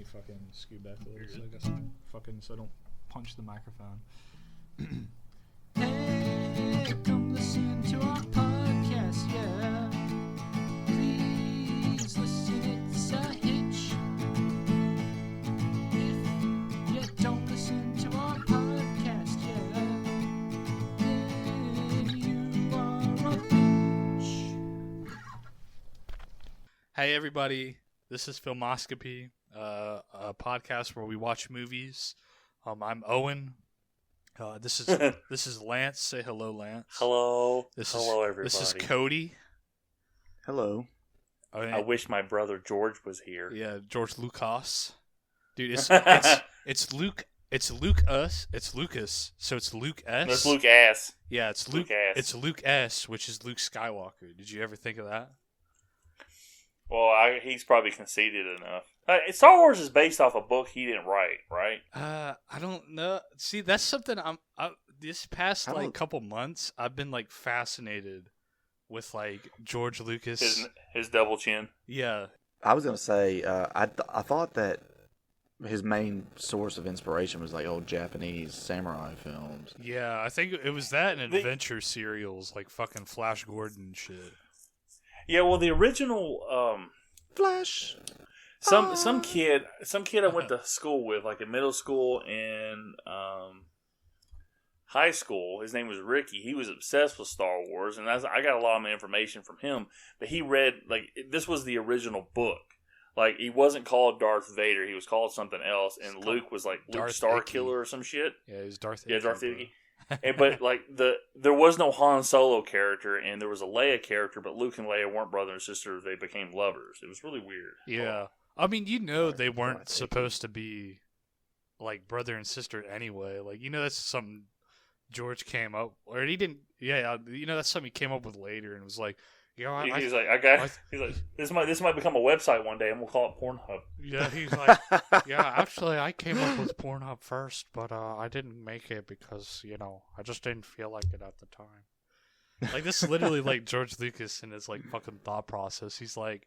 me fucking scoot back a little so I don't punch the microphone. Hey, come listen to our podcast, yeah. Please listen, it's a hitch. If you don't listen to our podcast, yeah, then you are a bitch. Hey everybody, this is Filmoscopy, a podcast where we watch movies. I'm Owen. This is Lance. Say hello, Lance. Hello. Hello, everybody. This is Cody. Hello. I wish my brother George was here. Yeah, George Lucas. Dude, it's Luke. It's Lucas. So it's Luke S. That's Luke S. Yeah, it's Luke. It's Luke S, which is Luke Skywalker. Did you ever think of that? Well, he's probably conceited enough. Star Wars is based off a book he didn't write, right? I don't know. See, that's something this past couple months I've been like fascinated with, like George Lucas, his double chin. Yeah, I was gonna say I thought that his main source of inspiration was like old Japanese samurai films. Yeah, I think it was that and adventure serials like fucking Flash Gordon and shit. Yeah, well, the original Flash. Some kid I went to school with, like in middle school and high school. His name was Ricky. He was obsessed with Star Wars, and I got a lot of my information from him. But he read this was the original book. Like, he wasn't called Darth Vader; he was called something else. And Luke was like Luke Starkiller or some shit. Yeah, he was Darth. Yeah, Darth Vader. But like there was no Han Solo character, and there was a Leia character, but Luke and Leia weren't brother and sister. They became lovers. It was really weird. Yeah, I mean, they weren't supposed to be like brother and sister anyway. Like, that's something George came up, or he didn't. Yeah, that's something he came up with later, and was like, he's like, this might become a website one day, and we'll call it Pornhub. Yeah, he's like, yeah, actually, I came up with Pornhub first, but I didn't make it because I just didn't feel like it at the time. Like, this is literally like George Lucas and his like fucking thought process. He's like,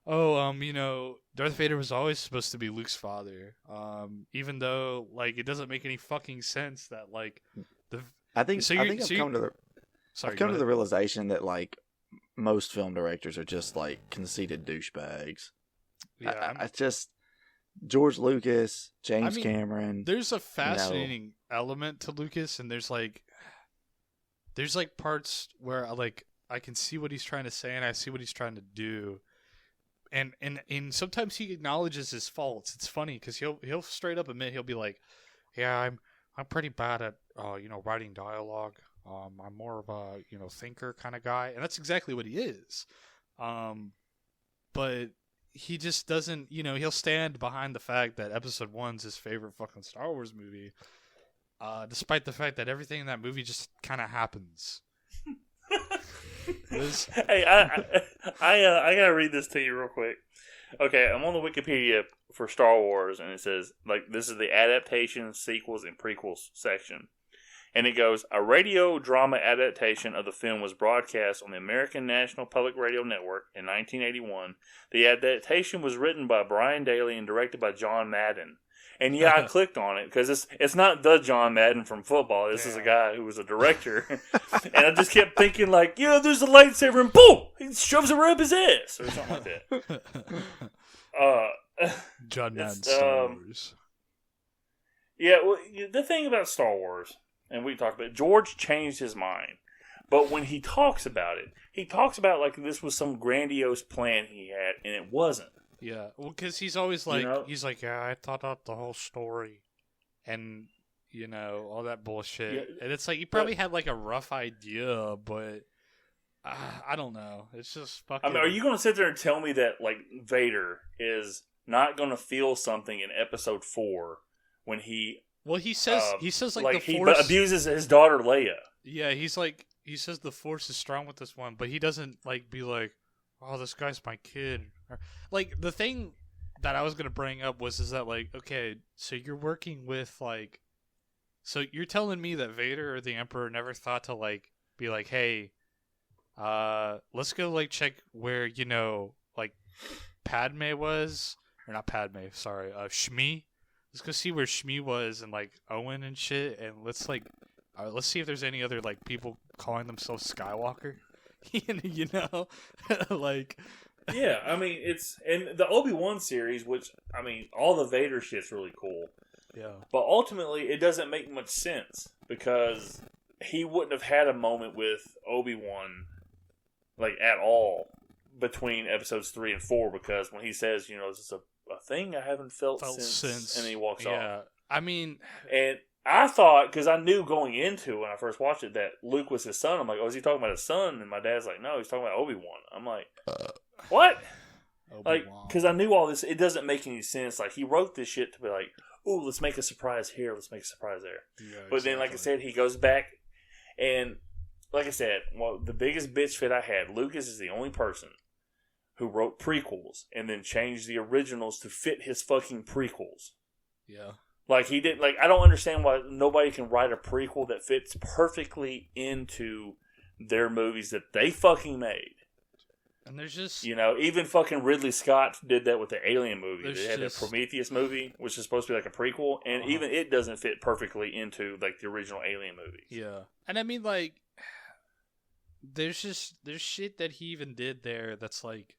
oh, Darth Vader was always supposed to be Luke's father, even though like it doesn't make any fucking sense that like I've come to the realization that like most film directors are just like conceited douchebags. Yeah, I just George Lucas, James Cameron. There's a fascinating element to Lucas, and there's like parts where I can see what he's trying to say, and I see what he's trying to do, and sometimes he acknowledges his faults. It's funny because he'll straight up admit, he'll be like, yeah, I'm pretty bad at writing dialogue. I'm more of a thinker kind of guy, and that's exactly what he is. But he just doesn't. He'll stand behind the fact that Episode 1's his favorite fucking Star Wars movie, despite the fact that everything in that movie just kind of happens. Hey, I gotta read this to you real quick. Okay, I'm on the Wikipedia for Star Wars, and it says this is the adaptations, sequels, and prequels section. And it goes, a radio drama adaptation of the film was broadcast on the American National Public Radio Network in 1981. The adaptation was written by Brian Daley and directed by John Madden. And yeah, I clicked on it because it's not the John Madden from football. This is a guy who was a director. And I just kept thinking there's a lightsaber and boom! He shoves it right up his ass or something like that. John Madden Star Wars. Yeah, well, the thing about Star Wars, and we talked about it, George changed his mind. But when he talks about it, he talks about like this was some grandiose plan he had, and it wasn't. Yeah, well, because he's always like, yeah, I thought out the whole story, and all that bullshit. Yeah, and it's like he probably had like a rough idea, but I don't know. It's just fucking. I mean, are you going to sit there and tell me that like Vader is not going to feel something in Episode 4 when he? Well, he says like the he Force abuses his daughter Leia. Yeah, he says the Force is strong with this one, but he doesn't be like, oh, this guy's my kid. Like, the thing that I was gonna bring up was that okay, so you're working with so you're telling me that Vader or the Emperor never thought to be like, hey, let's go check where Padme was, or not Padme, sorry, Shmi. Let's go see where Shmi was and like Owen and shit, and let's see if there's any other like people calling themselves Skywalker. You know, like. Yeah, I mean it's in the Obi-Wan series, which I mean all the Vader shit's really cool. Yeah. But ultimately, it doesn't make much sense because he wouldn't have had a moment with Obi-Wan like at all between episodes 3 and 4 because when he says, you know, this is a thing I haven't felt since, and then he walks off. Yeah, I mean, and I thought because I knew going into when I first watched it that Luke was his son. I'm like, oh, is he talking about his son? And my dad's like, no, he's talking about Obi-Wan. I'm like, what? Obi-Wan. Like, because I knew all this. It doesn't make any sense. Like, he wrote this shit to be like, ooh, let's make a surprise here. Let's make a surprise there. Yeah, but then, like I said, he goes back. And, like I said, well, the biggest bitch fit I had, Lucas is the only person who wrote prequels and then changed the originals to fit his fucking prequels. Yeah. Like, he didn't, like, I don't understand why nobody can write a prequel that fits perfectly into their movies that they fucking made. And there's just... You know, even fucking Ridley Scott did that with the Alien movie. They had just... that Prometheus movie, which is supposed to be like a prequel, and even it doesn't fit perfectly into, like, the original Alien movies. Yeah. And I mean, like, there's shit that he even did there that's, like...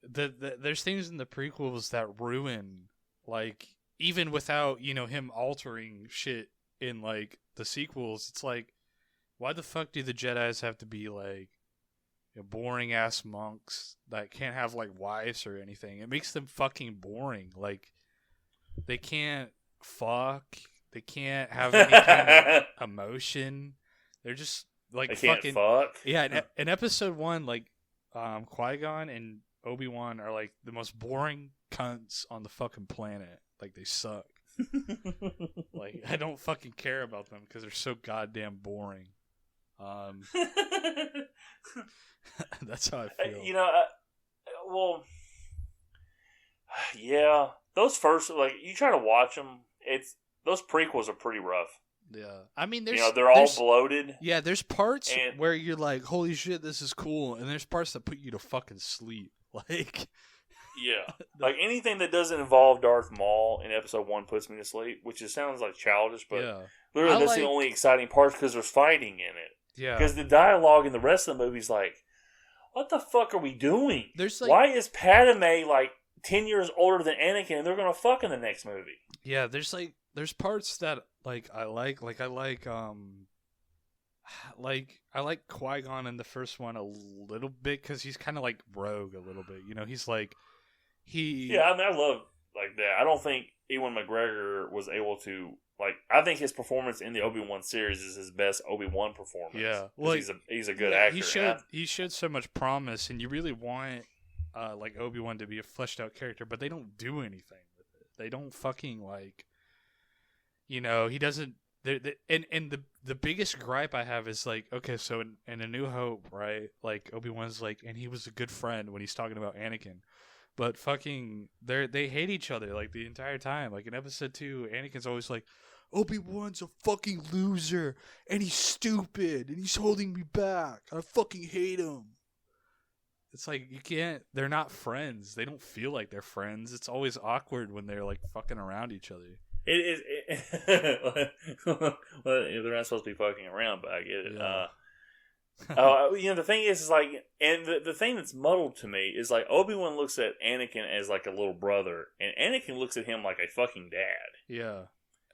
There's things in the prequels that ruin, like, even without, you know, him altering shit in, like, the sequels, it's like, why the fuck do the Jedis have to be, like, boring ass monks that can't have like wives or anything? It makes them fucking boring. Like they can't fuck, they can't have any kind of emotion. They're just like they fucking can't fuck. Yeah, in episode 1, like Qui-Gon and Obi-Wan are like the most boring cunts on the fucking planet. Like they suck. Like I don't fucking care about them because they're so goddamn boring. That's how I feel. You know, well, yeah, those first, like, you try to watch them, those prequels are pretty rough. Yeah, I mean, they're all bloated. Yeah, there's parts where you're like, holy shit, this is cool, and there's parts that put you to fucking sleep. Like, yeah, like anything that doesn't involve Darth Maul in episode 1 puts me to sleep, which sounds like childish, but literally that's the only exciting part because there's fighting in it. Yeah, because the dialogue in the rest of the movie's like, what the fuck are we doing? There's like, why is Padme like 10 years older than Anakin and they're gonna fuck in the next movie? Yeah, there's parts that like I like Qui-Gon in the first one a little bit because he's kind of like rogue a little bit. You know, he's like Yeah, I mean, I love like that. I don't think Ewan McGregor was able to. Like, I think his performance in the Obi-Wan series is his best Obi-Wan performance. Yeah, well, he's a good actor. He showed so much promise, and you really want like Obi-Wan to be a fleshed out character, but they don't do anything with it. They don't fucking like, you know, he doesn't. And the biggest gripe I have is like, okay, so in A New Hope, right? Like Obi-Wan's like, and he was a good friend when he's talking about Anakin. But fucking, they hate each other like the entire time. Like in episode 2, Anakin's always like, Obi-Wan's a fucking loser, and he's stupid, and he's holding me back. I fucking hate him. It's like, you can't, they're not friends. They don't feel like they're friends. It's always awkward when they're like fucking around each other. It is. Well, they're not supposed to be fucking around, but I get it. Yeah. You know, the thing is like, and the thing that's muddled to me is like, Obi-Wan looks at Anakin as like a little brother, and Anakin looks at him like a fucking dad. Yeah.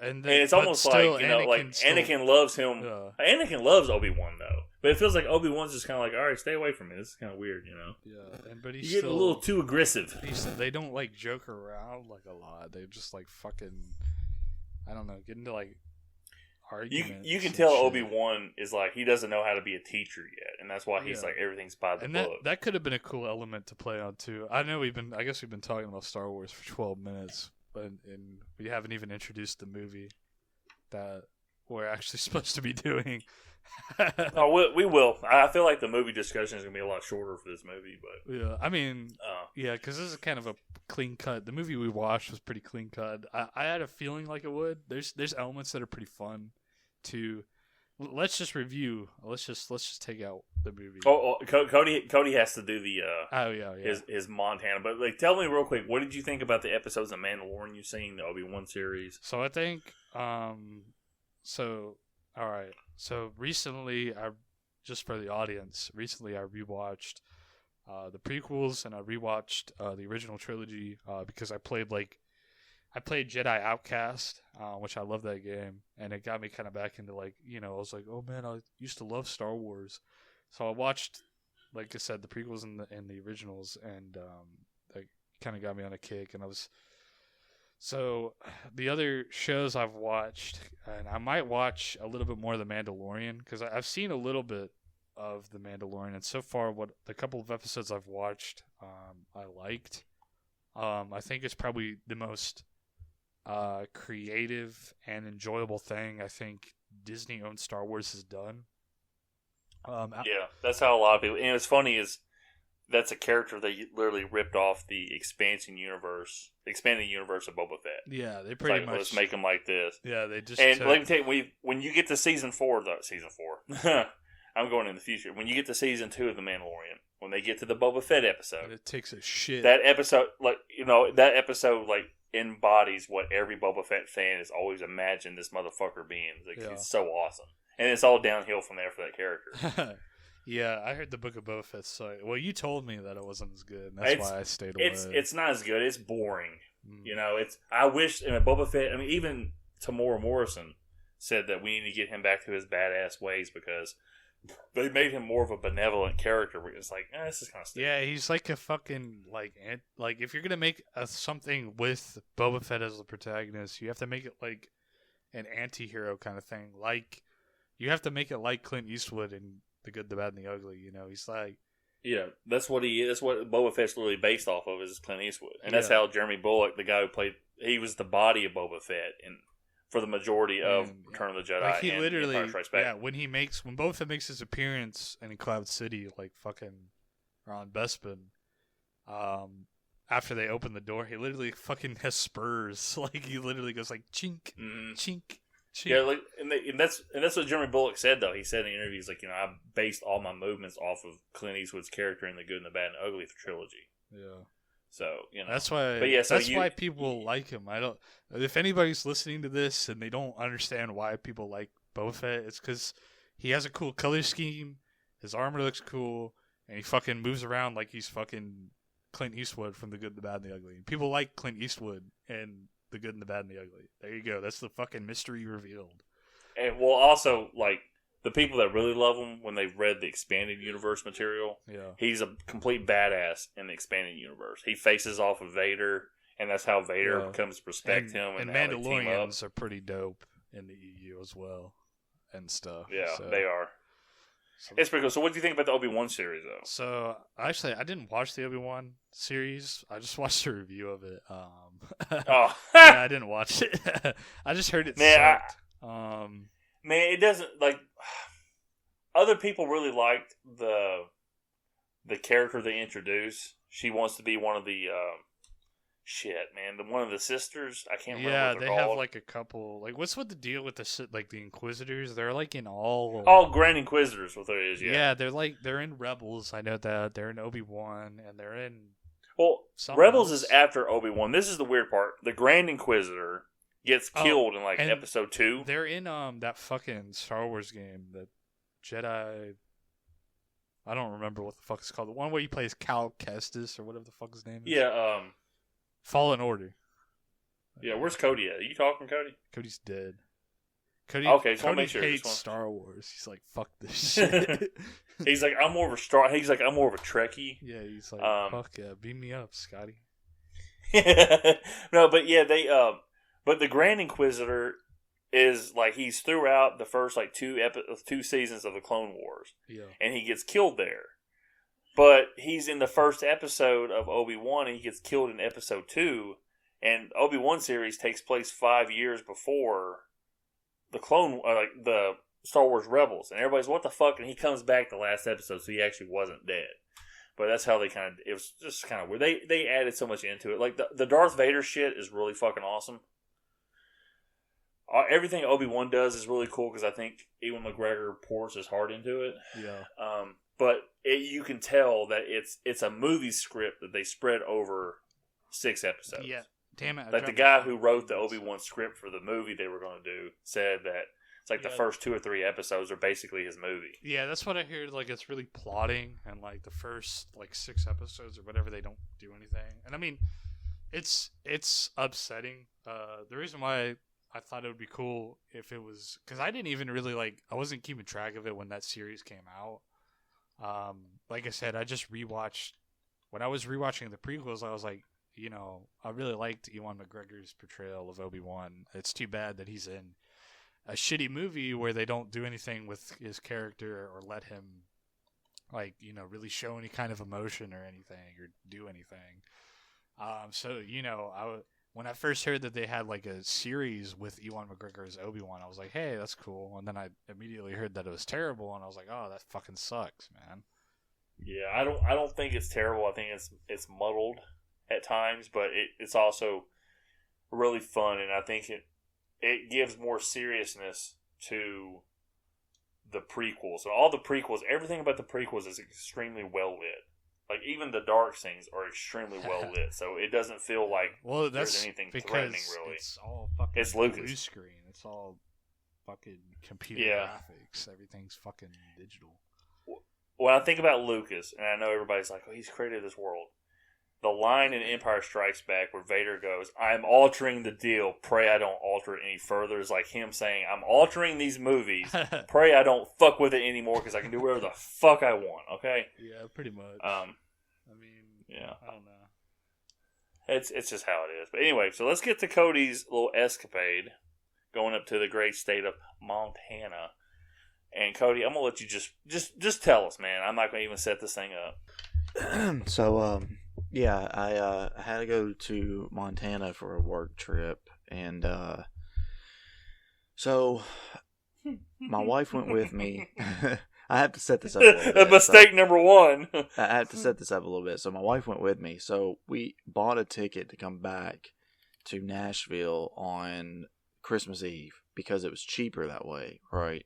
And it's almost like, you know, Anakin loves him. Yeah. Anakin loves Obi-Wan, though. But it feels like Obi-Wan's just kind of like, all right, stay away from me. This is kind of weird, you know? Yeah. But he's getting a little too aggressive. They don't, like, joke around, like, a lot. They just, like, fucking, I don't know, get into, like, arguments. You can tell Obi-Wan is, like, he doesn't know how to be a teacher yet. And that's why he's, like, everything's by the book. That could have been a cool element to play on, too. I guess we've been talking about Star Wars for 12 minutes. And we haven't even introduced the movie that we're actually supposed to be doing. No, we will. I feel like the movie discussion is going to be a lot shorter for this movie. But yeah, I mean, yeah, because this is kind of a clean cut. The movie we watched was pretty clean cut. I had a feeling like it would. There's elements that are pretty fun, too. let's just review. Let's just take out the movie. Cody has to do the yeah. his Montana. But like, tell me real quick, what did you think about the episodes of Mandalorian you've seen, the Obi-Wan series? So I think, so all right. So recently, just for the audience, I rewatched the prequels and I rewatched the original trilogy because I played Jedi Outcast, which I love that game, and it got me kind of back into I was like, oh man, I used to love Star Wars, so I watched, like I said, the prequels and the originals, and that kind of got me on a kick, and so the other shows I've watched, and I might watch a little bit more of The Mandalorian because I've seen a little bit of The Mandalorian, and so far, the couple of episodes I've watched, I liked. I think it's probably the most creative and enjoyable thing I think Disney-owned Star Wars has done. Yeah, that's how a lot of people. And what's funny is that's a character they literally ripped off the expanding universe of Boba Fett. Yeah, they pretty much let's make him like this. Yeah, they just. And let me tell you, when you get to season 4, I'm going in the future. When you get to season 2 of The Mandalorian, when they get to the Boba Fett episode, it takes a shit. That episode, embodies what every Boba Fett fan has always imagined this motherfucker being. It's so awesome, and it's all downhill from there for that character. Yeah, I heard the Book of Boba Fett. So, well, you told me that it wasn't as good, and that's why I stayed away. It's not as good. It's boring. I wish Boba Fett. I mean, even Tamora Morrison said that we need to get him back to his badass ways because they made him more of a benevolent character. Where it's like, this is kind of stupid. Yeah, he's like a fucking if you're gonna make something with Boba Fett as the protagonist, you have to make it like an anti-hero kind of thing. Like you have to make it like Clint Eastwood in The Good, the Bad, and the Ugly. He's like, that's what he is. That's what Boba Fett's literally based off of is Clint Eastwood, and that's how Jeremy Bulloch, the guy who played, he was the body of Boba Fett and for the majority of Return of the Jedi. Like he and literally, Empire Strikes Back. when Boba Fett makes his appearance in Cloud City, like fucking on Bespin, after they open the door, he literally fucking has spurs. Like he literally goes like chink, chink, chink. Yeah, and that's what Jeremy Bulloch said though. He said in interviews I based all my movements off of Clint Eastwood's character in The Good and the Bad and the Ugly trilogy. Yeah. So that's why. But yeah, that's why people like him. I don't. If anybody's listening to this and they don't understand why people like Boba Fett, it's because he has a cool color scheme. His armor looks cool, and he fucking moves around like he's fucking Clint Eastwood from The Good, the Bad, and the Ugly. People like Clint Eastwood and The Good and the Bad and the Ugly. There you go. That's the fucking mystery revealed. And well, also the people that really love him when they've read the expanded universe material, he's a complete badass in the expanded universe. He faces off of Vader, and that's how Vader comes to respect him. And Mandalorians are pretty dope in the EU as well, and stuff. Yeah, they are. It's pretty cool. So, what do you think about the Obi-Wan series, though? So, actually, I didn't watch the Obi-Wan series. I just watched a review of it. Yeah, I didn't watch it. I just heard it sucked. Man, it doesn't other people really liked the character they introduced. She wants to be one of the one of the sisters. I can't remember. Yeah, they have like a couple. Like, what's with the deal with the Inquisitors? They're like in all Grand Inquisitors. What there is, yeah, they're in Rebels. I know that they're in Obi-Wan, and they're in. Well, Rebels is after Obi-Wan. This is the weird part. The Grand Inquisitor gets killed in episode 2. They're in that fucking Star Wars game, the Jedi. I don't remember what the fuck it's called. The one where he plays Cal Kestis or whatever the fuck his name is. Yeah. Fallen Order. Yeah, where's Cody at? Are you talking, Cody? Cody's dead. Cody hates Star Wars. He's like, fuck this shit. He's like, I'm more of a Trekkie. Yeah, he's like, fuck yeah, beam me up, Scotty. No, but yeah, but the Grand Inquisitor is he's throughout the first 2 seasons of the Clone Wars. Yeah. And he gets killed there. But he's in the first episode of Obi-Wan and he gets killed in episode 2. And Obi-Wan series takes place 5 years before the the Star Wars Rebels. And everybody's, what the fuck? And he comes back the last episode, so he actually wasn't dead. But that's how it was just kind of weird. They added so much into it. Like the Darth Vader shit is really fucking awesome. everything Obi-Wan does is really cool because I think Ewan McGregor pours his heart into it. Yeah. But you can tell that it's a movie script that they spread over 6 episodes. Yeah. Damn it. Like the guy who wrote the Obi-Wan script for the movie they were going to do said that it's like the first 2 or 3 episodes are basically his movie. Yeah, that's what I heard. Like, it's really plotting, and like the first 6 episodes or whatever, they don't do anything. And I mean, it's upsetting. The reason why I thought it would be cool if it was because I didn't even really I wasn't keeping track of it when that series came out. Like I said, I just rewatched when I was rewatching the prequels. I was like, I really liked Ewan McGregor's portrayal of Obi-Wan. It's too bad that he's in a shitty movie where they don't do anything with his character or let him really show any kind of emotion or anything or do anything. When I first heard that they had a series with Ewan McGregor as Obi-Wan, I was like, hey, that's cool. And then I immediately heard that it was terrible, and I was like, oh, that fucking sucks, man. Yeah, I don't think it's terrible. I think it's muddled at times, but it's also really fun, and I think it gives more seriousness to the prequels. So all the prequels, everything about the prequels is extremely well lit. Like, even the dark scenes are extremely well lit, so it doesn't feel like there's anything threatening, really. It's all fucking Lucas. blue screen. It's all fucking computer graphics. Everything's fucking digital. When I think about Lucas, and I know everybody's like, oh, he's created this world. The line in Empire Strikes Back where Vader goes, I'm altering the deal, pray I don't alter it any further, is like him saying, I'm altering these movies, pray I don't fuck with it anymore because I can do whatever the fuck I want, okay? Yeah, pretty much. I don't know. It's just how it is. But anyway, so let's get to Cody's little escapade going up to the great state of Montana. And Cody, I'm going to let you just tell us, man. I'm not going to even set this thing up. So, yeah, I had to go to Montana for a work trip, and so my wife went with me. I have to set this up a little bit. Mistake number 1. I have to set this up a little bit. So my wife went with me. So we bought a ticket to come back to Nashville on Christmas Eve because it was cheaper that way, right?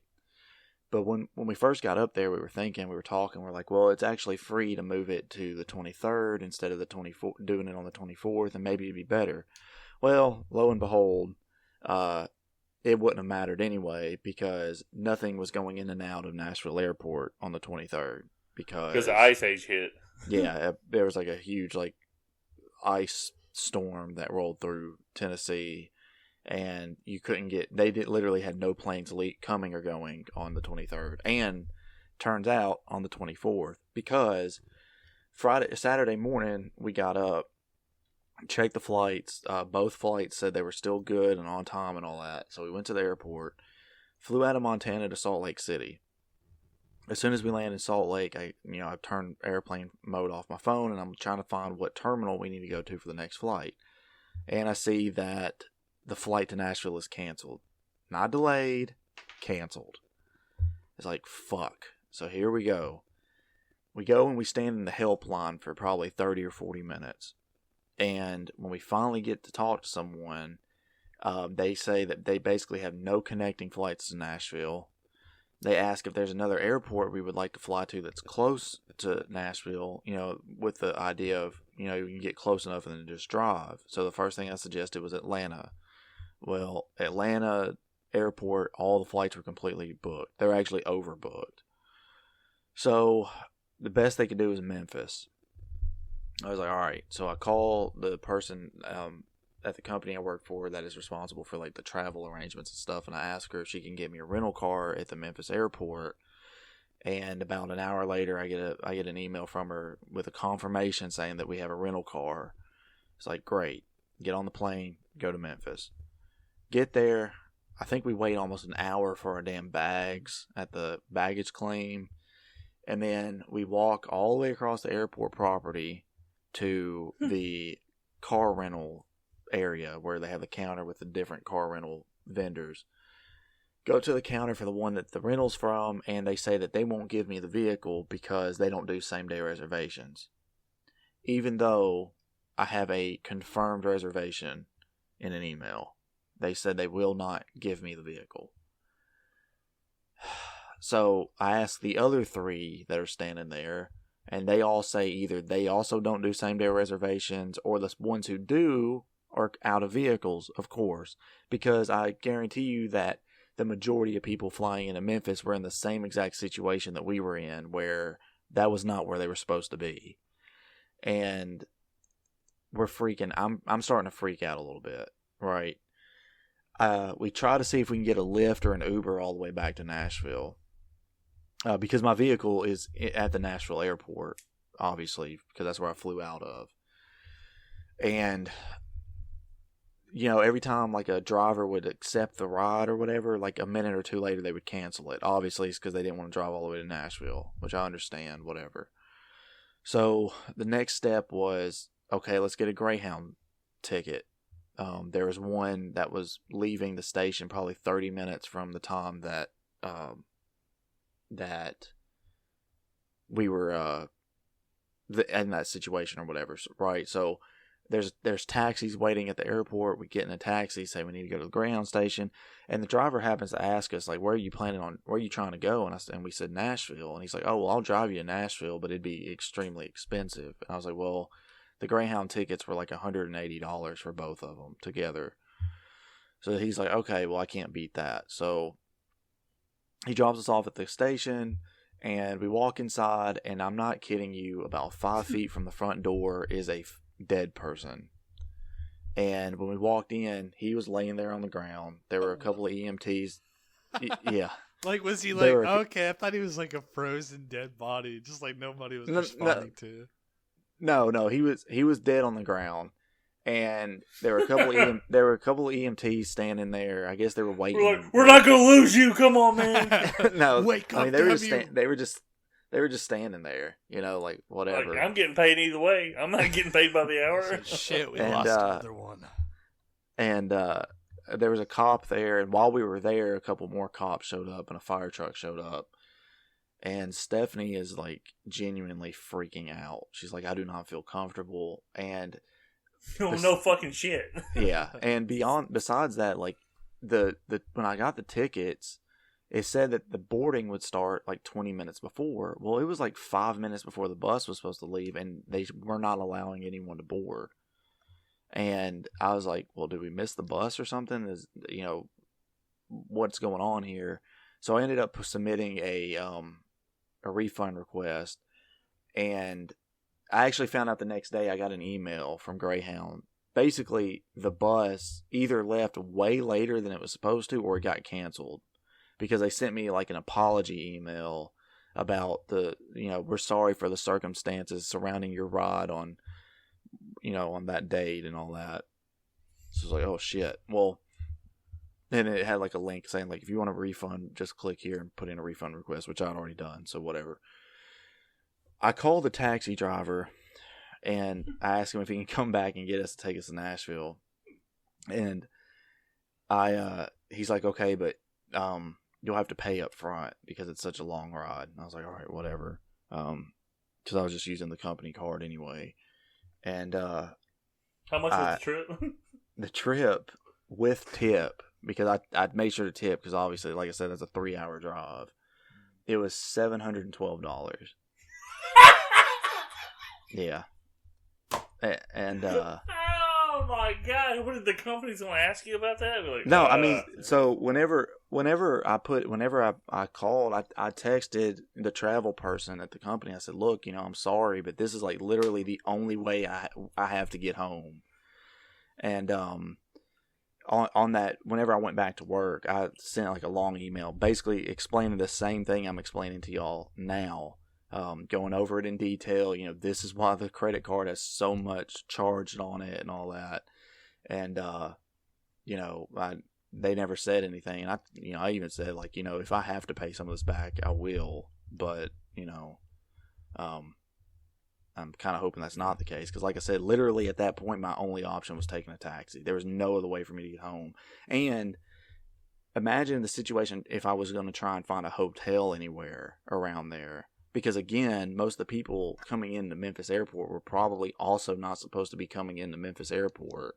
But when we first got up there, we were talking, we're like, well, it's actually free to move it to the 23rd instead of the 24th, doing it on the 24th, and maybe it'd be better. Well, lo and behold, it wouldn't have mattered anyway because nothing was going in and out of Nashville Airport on the 23rd because the Ice Age hit. Yeah, there was a huge ice storm that rolled through Tennessee. And you couldn't literally had no planes coming or going on the 23rd. And turns out on the 24th, because Saturday morning, we got up, checked the flights. Both flights said they were still good and on time and all that. So we went to the airport, flew out of Montana to Salt Lake City. As soon as we landed in Salt Lake, I turned airplane mode off my phone, and I'm trying to find what terminal we need to go to for the next flight. And I see that the flight to Nashville is canceled. Not delayed, canceled. It's like, fuck. So here we go. We go and we stand in the helpline for probably 30 or 40 minutes. And when we finally get to talk to someone, they say that they basically have no connecting flights to Nashville. They ask if there's another airport we would like to fly to that's close to Nashville, with the idea of, you can get close enough and then just drive. So the first thing I suggested was Atlanta. Well, Atlanta airport, all the flights were completely booked. They were actually overbooked. So the best they could do was Memphis. I was like, all right. So I call the person at the company I work for that is responsible for the travel arrangements and stuff, and I ask her if she can get me a rental car at the Memphis airport. And about an hour later, I get an email from her with a confirmation saying that we have a rental car. It's like, great. Get on the plane, go to Memphis. Get there. I think we wait almost an hour for our damn bags at the baggage claim. And then we walk all the way across the airport property to the car rental area where they have the counter with the different car rental vendors. Go to the counter for the one that the rental's from, and they say that they won't give me the vehicle because they don't do same-day reservations. Even though I have a confirmed reservation in an email. they said they will not give me the vehicle. So I asked the other 3 that are standing there, and they all say either they also don't do same-day reservations, or the ones who do are out of vehicles, of course, because I guarantee you that the majority of people flying into Memphis were in the same exact situation that we were in, where that was not where they were supposed to be. And we're freaking, I'm starting to freak out a little bit, right? We try to see if we can get a Lyft or an Uber all the way back to Nashville. Because my vehicle is at the Nashville airport, obviously, because that's where I flew out of. And, you know, every time like a driver would accept the ride or whatever, like a minute or 2 later they would cancel it. Obviously, it's because they didn't want to drive all the way to Nashville, which I understand, whatever. So the next step was, okay, let's get a Greyhound ticket. There was one that was leaving the station probably 30 minutes from the time that that we were in that situation or whatever, right? So there's taxis waiting at the airport. We get in a taxi, say we need to go to the Greyhound station, and the driver happens to ask us, like, where are you trying to go? And we said Nashville, and he's like, oh, well, I'll drive you to Nashville, but it'd be extremely expensive. And I was like, well, the Greyhound tickets were like $180 for both of them together. So he's like, okay, well, I can't beat that. So he drops us off at the station, and we walk inside, and I'm not kidding you, about 5 feet from the front door is a dead person. And when we walked in, he was laying there on the ground. There were a couple of EMTs. Yeah. Like, was he like, okay, I thought he was like a frozen dead body, just like nobody was responding to. No, he was dead on the ground. And there were a couple of EMTs standing there. I guess they were waiting. We're not gonna lose you. Come on, man. No, wake up. I mean, they were just standing there. You know, like whatever. Like, I'm getting paid either way. I'm not getting paid by the hour. Shit, we lost another one. And there was a cop there, and while we were there, a couple more cops showed up, and a fire truck showed up. And Stephanie is like genuinely freaking out. She's like, I do not feel comfortable, and. No fucking shit. Yeah, and besides that, like the when I got the tickets, it said that the boarding would start like 20 minutes before. Well, it was like 5 minutes before the bus was supposed to leave, and they were not allowing anyone to board. And I was like, well, did we miss the bus or something? Is, you know, what's going on here? So I ended up submitting a refund request, and I actually found out the next day. I got an email from Greyhound. Basically, the bus either left way later than it was supposed to, or it got canceled, because they sent me like an apology email about we're sorry for the circumstances surrounding your ride on that date and all that. So it's like, oh shit. Well, then it had like a link saying like, if you want a refund, just click here and put in a refund request, which I'd already done. So whatever. I called the taxi driver, and I asked him if he can come back and get us to take us to Nashville. And he's like, okay, but you'll have to pay up front because it's such a long ride. And I was like, all right, whatever. Because I was just using the company card anyway. And how much was the trip? The trip with tip, because I made sure to tip, because obviously, like I said, it's a 3-hour drive. It was $712. Yeah. And oh my god, what did the companies want to ask you about that? Like, no, I mean, so whenever I called, I texted the travel person at the company. I said, look, I'm sorry, but this is like literally the only way I have to get home. And on that, whenever I went back to work, I sent like a long email basically explaining the same thing I'm explaining to y'all now. Going over it in detail, this is why the credit card has so much charged on it and all that. And, they never said anything. And I even said like, if I have to pay some of this back, I will. But, I'm kind of hoping that's not the case. Cause like I said, literally at that point, my only option was taking a taxi. There was no other way for me to get home. And imagine the situation if I was going to try and find a hotel anywhere around there. Because again, most of the people coming into Memphis Airport were probably also not supposed to be coming into Memphis Airport.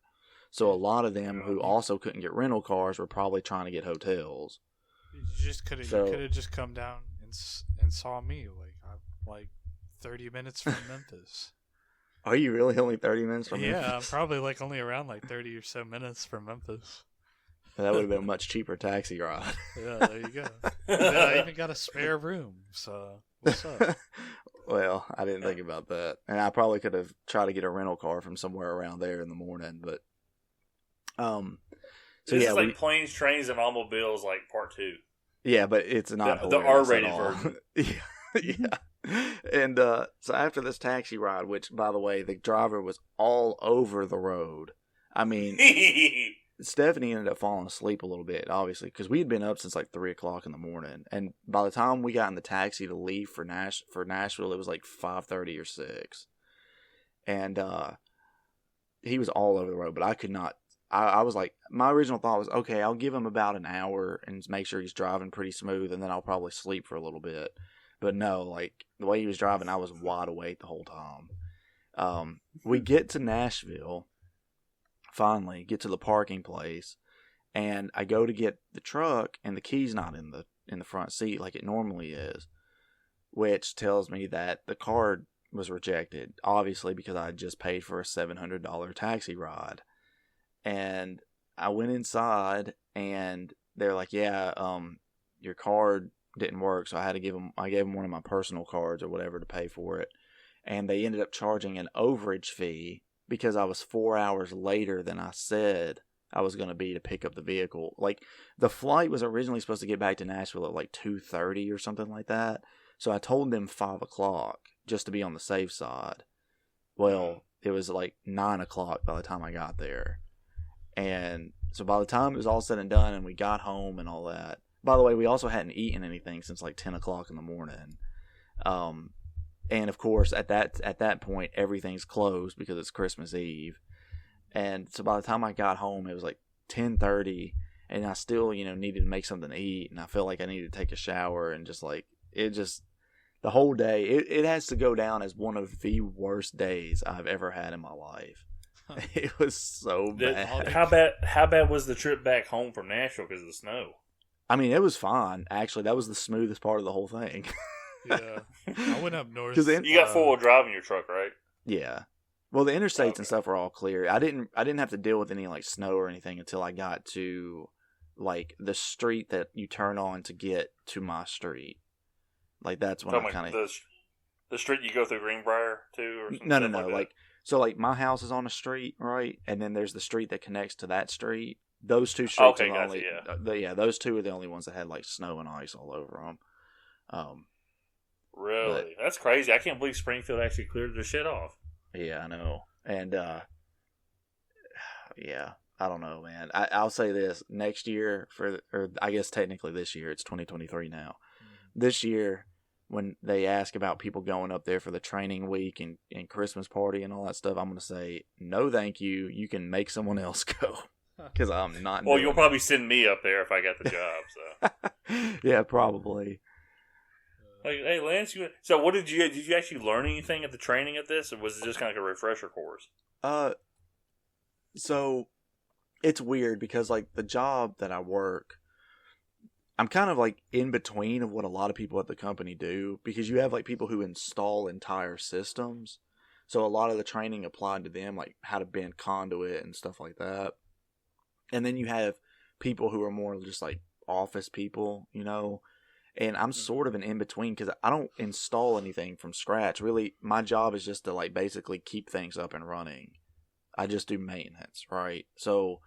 So a lot of them who also couldn't get rental cars were probably trying to get hotels. You just could have just come down and saw me. Like I'm like 30 minutes from Memphis. Are you really only 30 minutes from Memphis? Yeah, I'm probably like only around like 30 or so minutes from Memphis. That would have been a much cheaper taxi ride. Yeah, there you go. I even got a spare room. So what's up? Well, I didn't think about that. And I probably could have tried to get a rental car from somewhere around there in the morning, but so this yeah, is like Planes, Trains, and Automobiles, like part 2. Yeah, but it's not the R-rated version. Yeah. And so after this taxi ride, which, by the way, the driver was all over the road. I mean, Stephanie ended up falling asleep a little bit, obviously, because we had been up since like 3 o'clock in the morning. And by the time we got in the taxi to leave for Nashville, it was like 5:30 or 6. And he was all over the road, but I could not. I was like, my original thought was, okay, I'll give him about an hour and make sure he's driving pretty smooth, and then I'll probably sleep for a little bit. But no, like, the way he was driving, I was wide awake the whole time. We get to Nashville, finally, get to the parking place, and I go to get the truck, and the key's not in the front seat like it normally is, which tells me that the card was rejected, obviously, because I had just paid for a $700 taxi ride. And I went inside, and they're like, yeah, your card didn't work, so I gave them one of my personal cards or whatever to pay for it. And they ended up charging an overage fee because I was 4 hours later than I said I was going to be to pick up the vehicle. Like, the flight was originally supposed to get back to Nashville at like 2:30 or something like that. So I told them 5 o'clock just to be on the safe side. Well, it was like 9 o'clock by the time I got there. And so by the time it was all said and done and we got home and all that, by the way, we also hadn't eaten anything since like 10 o'clock in the morning. And of course, at that point, everything's closed because it's Christmas Eve. And so by the time I got home, it was like 10:30, and I still, needed to make something to eat, and I felt like I needed to take a shower, and the whole day, it has to go down as one of the worst days I've ever had in my life. It was so bad. How bad was the trip back home from Nashville because of the snow? I mean, it was fine. Actually, that was the smoothest part of the whole thing. Yeah, I went up north. You got 4-wheel drive in your truck, right? Yeah. Well, the interstates and stuff were all clear. I didn't have to deal with any like snow or anything until I got to like the street that you turn on to get to my street. Like that's when I kind of the street you go through Greenbrier too, or something. No. Like my house is on a street, right? And then there's the street that connects to that street. Those two streets are those two are the only ones that had like snow and ice all over them. Really? That's crazy. I can't believe Springfield actually cleared their shit off. Yeah, I know. And yeah, I don't know, man. I'll say this: next year, or I guess technically this year, it's 2023 now. This year, when they ask about people going up there for the training week and Christmas party and all that stuff, I'm going to say, no thank you. You can make someone else go. Because I'm not. Well, you'll probably send me up there if I got the job. So yeah, probably. Hey, Lance, so what did you actually learn anything at the training at this, or was it just kind of like a refresher course? So it's weird because like the job that I work, I'm kind of like in between of what a lot of people at the company do, because you have like people who install entire systems. So a lot of the training applied to them, like how to bend conduit and stuff like that. And then you have people who are more just like office people, and I'm sort of an in-between because I don't install anything from scratch. Really, my job is just to like basically keep things up and running. I just do maintenance, right? So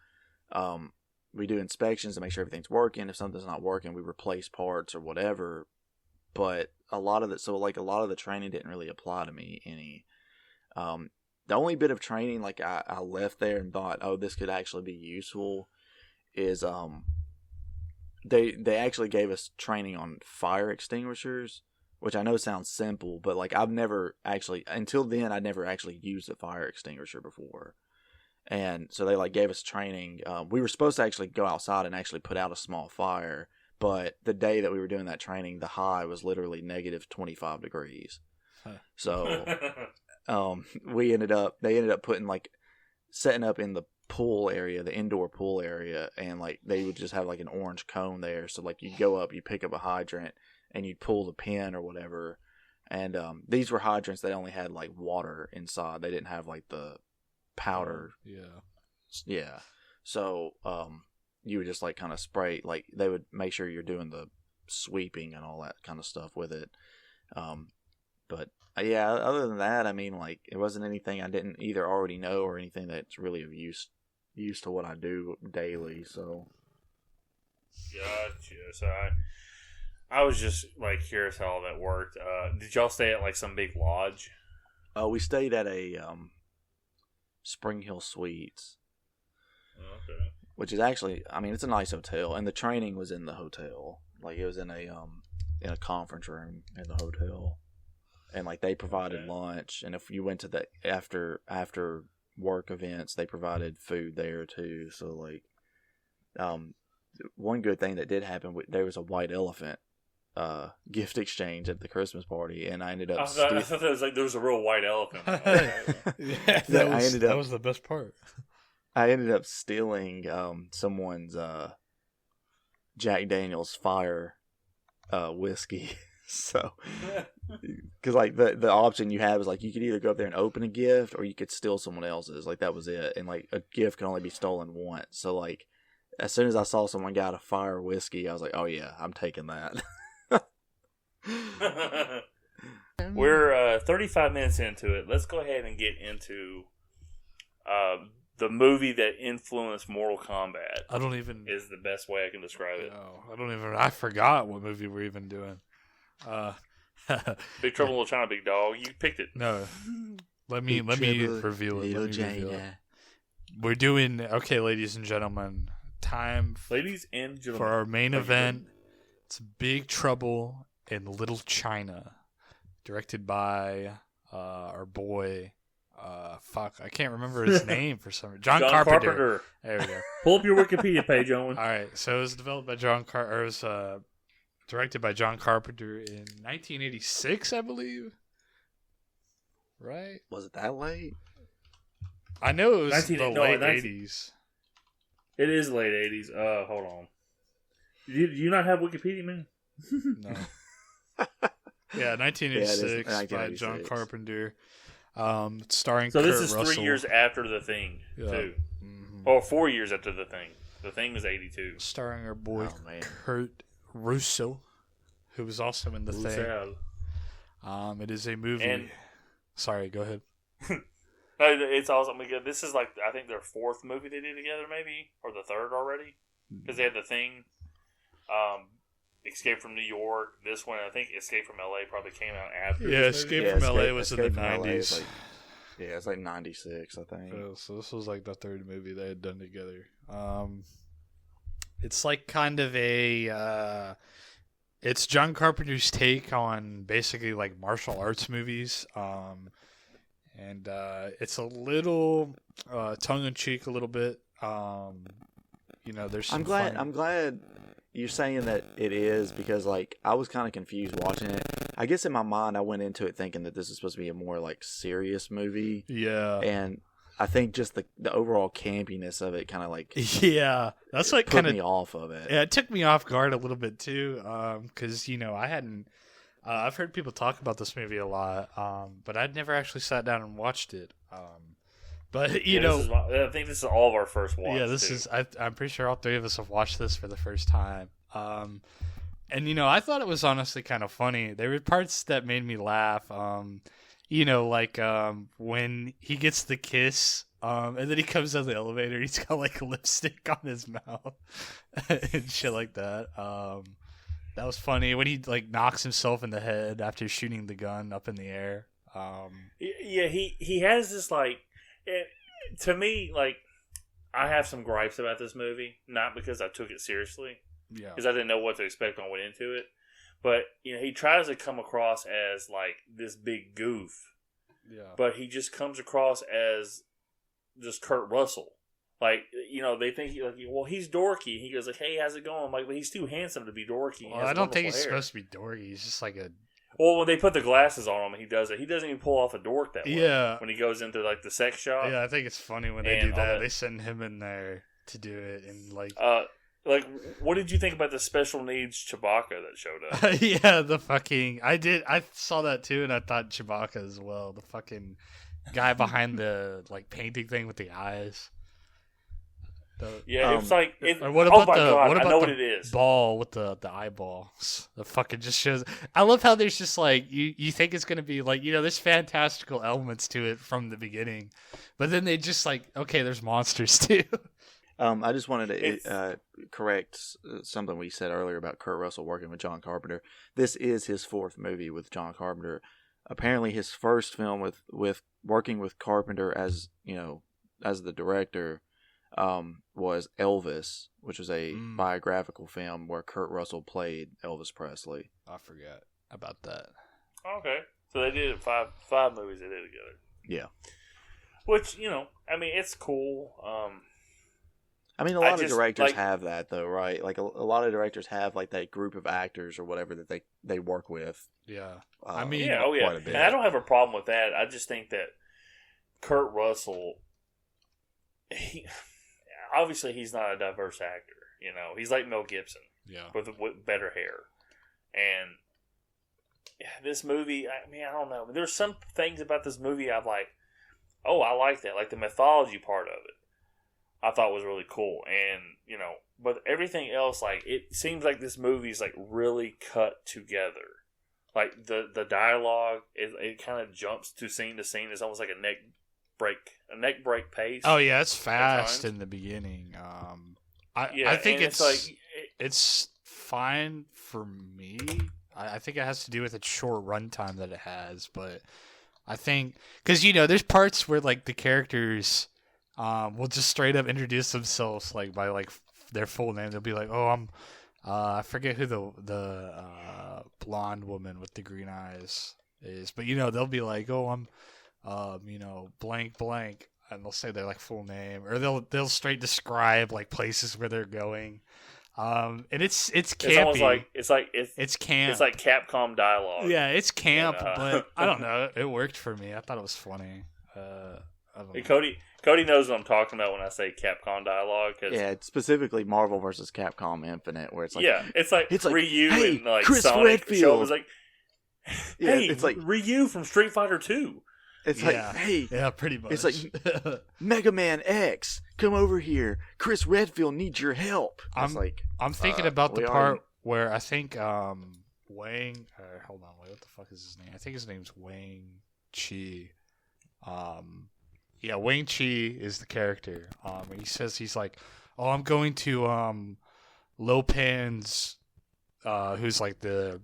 we do inspections to make sure everything's working. If something's not working, we replace parts or whatever. But a lot of the training didn't really apply to me any. The only bit of training like I left there and thought, oh, this could actually be useful is they actually gave us training on fire extinguishers, which I know sounds simple, but like I'd never actually used a fire extinguisher before. And so they like gave us training. We were supposed to actually go outside and actually put out a small fire, but the day that we were doing that training, the high was literally negative 25 degrees. So they ended up setting up in the pool area, the indoor pool area, and like they would just have like an orange cone there. So like you go up, you pick up a hydrant, and you'd pull the pin or whatever. And these were hydrants that only had like water inside. They didn't have like the powder. Yeah. So you would just like kind of spray. Like they would make sure you're doing the sweeping and all that kind of stuff with it. But yeah, other than that, I mean, like it wasn't anything I didn't either already know or anything that's really of use to what I do daily. So gotcha. So I was just like curious how all that worked. Did y'all stay at like some big lodge? we stayed at a Spring Hill Suites, Okay. which is actually, I mean, it's a nice hotel, and the training was in the hotel. Like it was in a conference room in the hotel, and like they provided lunch, and if you went to the after work events, they provided food there too. So like, one good thing that did happen, there was a white elephant gift exchange at the Christmas party, and I ended up. I thought that was like there was a real white elephant. Yeah, that was the best part. I ended up stealing someone's Jack Daniel's Fire whiskey. So, because like the option you had was like you could either go up there and open a gift, or you could steal someone else's. Like that was it, and like a gift can only be stolen once. So like, as soon as I saw someone got a Fire whiskey, I was like, oh yeah, I'm taking that. We're 35 minutes into it. Let's go ahead and get into the movie that influenced Mortal Kombat. I don't even is the best way I can describe it. No, I forgot what movie we're even doing. Big Trouble in Little China, Big Dog. You picked it. No, let me reveal it. We're doing ladies and gentlemen. Time, ladies and gentlemen, for our main event. It's Big Trouble in Little China, directed by our boy. I can't remember his name for some reason. John Carpenter. There we go. Pull up your Wikipedia page, Owen. All right, so it was developed by John Carpenter. It was directed by John Carpenter in 1986, I believe. Right? Was it that late? I know it was the late 80s. It is late 80s. Hold on. Do you not have Wikipedia, man? No. Yeah, 1986 by John Carpenter. Starring So this Kurt is Russell. 3 years after The Thing, too. Mm-hmm. Or 4 years after The Thing. The Thing was 82. Starring our boy Kurt Russell, who was also in The Thing. It is a movie. Sorry, go ahead. It's awesome because this is like, I think their fourth movie they did together, maybe, or the third already, because they had The Thing, Escape from New York. This one, I think, Escape from LA probably came out after. Yeah, Escape from LA was in the 90s. It's like 96, I think. So this was like the third movie they had done together. It's like kind of it's John Carpenter's take on basically like martial arts movies. And it's a little tongue-in-cheek, a little bit. There's some I'm glad you're saying that it is, because like I was kind of confused watching it. I guess in my mind I went into it thinking that this is supposed to be a more like serious movie. Yeah. And I think just the overall campiness of it kind of like that's like put me off of it. Yeah, it took me off guard a little bit too, because I hadn't. I've heard people talk about this movie a lot, but I'd never actually sat down and watched it. But I think this is all of our first watch. Yeah, this is. I'm pretty sure all three of us have watched this for the first time. And I thought it was honestly kind of funny. There were parts that made me laugh. Like when he gets the kiss, and then he comes out of the elevator. He's got like lipstick on his mouth and shit like that. That was funny when he like knocks himself in the head after shooting the gun up in the air. Yeah, he has this like. To me, like, I have some gripes about this movie, not because I took it seriously, because I didn't know what to expect when I went into it, but he tries to come across as like this big goof, but he just comes across as just Kurt Russell. Like, they think he's dorky. He goes like, "Hey, how's it going?" I'm like, but he's too handsome to be dorky. Well, I don't think he's supposed to be dorky. He's just like a Well, when they put the glasses on him, he does it. He doesn't even pull off a dork that way. Yeah. When he goes into like the sex shop. Yeah, I think it's funny when they And do that. all They send him in there to do it, and like, Like, what did you think about the special needs Chewbacca that showed up? yeah, the fucking. I saw that too, and I thought Chewbacca as well. The fucking guy behind the like painting thing with the eyes. Yeah, it's like. Or what about my the God, what I about know the what it is. ball with the eyeballs? The fucking just shows. I love how there's just like you think it's gonna be like there's fantastical elements to it from the beginning, but then they just like okay, there's monsters too. I just wanted to correct something we said earlier about Kurt Russell working with John Carpenter. This is his fourth movie with John Carpenter. Apparently, his first film with working with Carpenter as as the director was Elvis, which was a biographical film where Kurt Russell played Elvis Presley. I forgot about that. Okay, so they did five movies they did together. Yeah, which I mean, it's cool. I mean, a lot of directors have that, though, right? Like, a lot of directors have, like, that group of actors or whatever that they work with. Yeah. I mean, quite a bit. And I don't have a problem with that. I just think that Kurt Russell, obviously he's not a diverse actor. He's like Mel Gibson. Yeah. With better hair. And this movie, I mean, I don't know. There's some things about this movie I'm like, oh, I like that. Like, the mythology part of it. I thought was really cool, and but everything else, like, it seems like this movie is like really cut together. Like the dialogue, it kind of jumps to scene. It's almost like a neck break pace. Oh yeah, it's fast in the beginning. I think it's fine for me. I think it has to do with its short runtime that it has, but I think because there's parts where like the characters. Will just straight up introduce themselves like by like their full name. They'll be like, "Oh, I forget who the blonde woman with the green eyes is, but they'll be like, "Oh, I'm blank blank," and they'll say their like full name, or they'll straight describe like places where they're going. And it's campy. It's almost like it's camp. It's like Capcom dialogue. Yeah, it's camp, but I don't know. It worked for me. I thought it was funny. Hey, Cody knows what I'm talking about when I say Capcom dialogue. Yeah, it's specifically Marvel vs. Capcom Infinite, where it's like it's like Ryu hey, and like Chris Sonic. Redfield. Show was like, hey, it's like Ryu from Street Fighter 2. It's like, hey, yeah, pretty much. It's like Mega Man X, come over here. Chris Redfield needs your help. I'm thinking about the part where I think Wang. Hold on, wait, what the fuck is his name? I think his name's Wang Chi. Yeah, Wang Chi is the character. And he says he's like, "Oh, I'm going to Lopan's, who's like the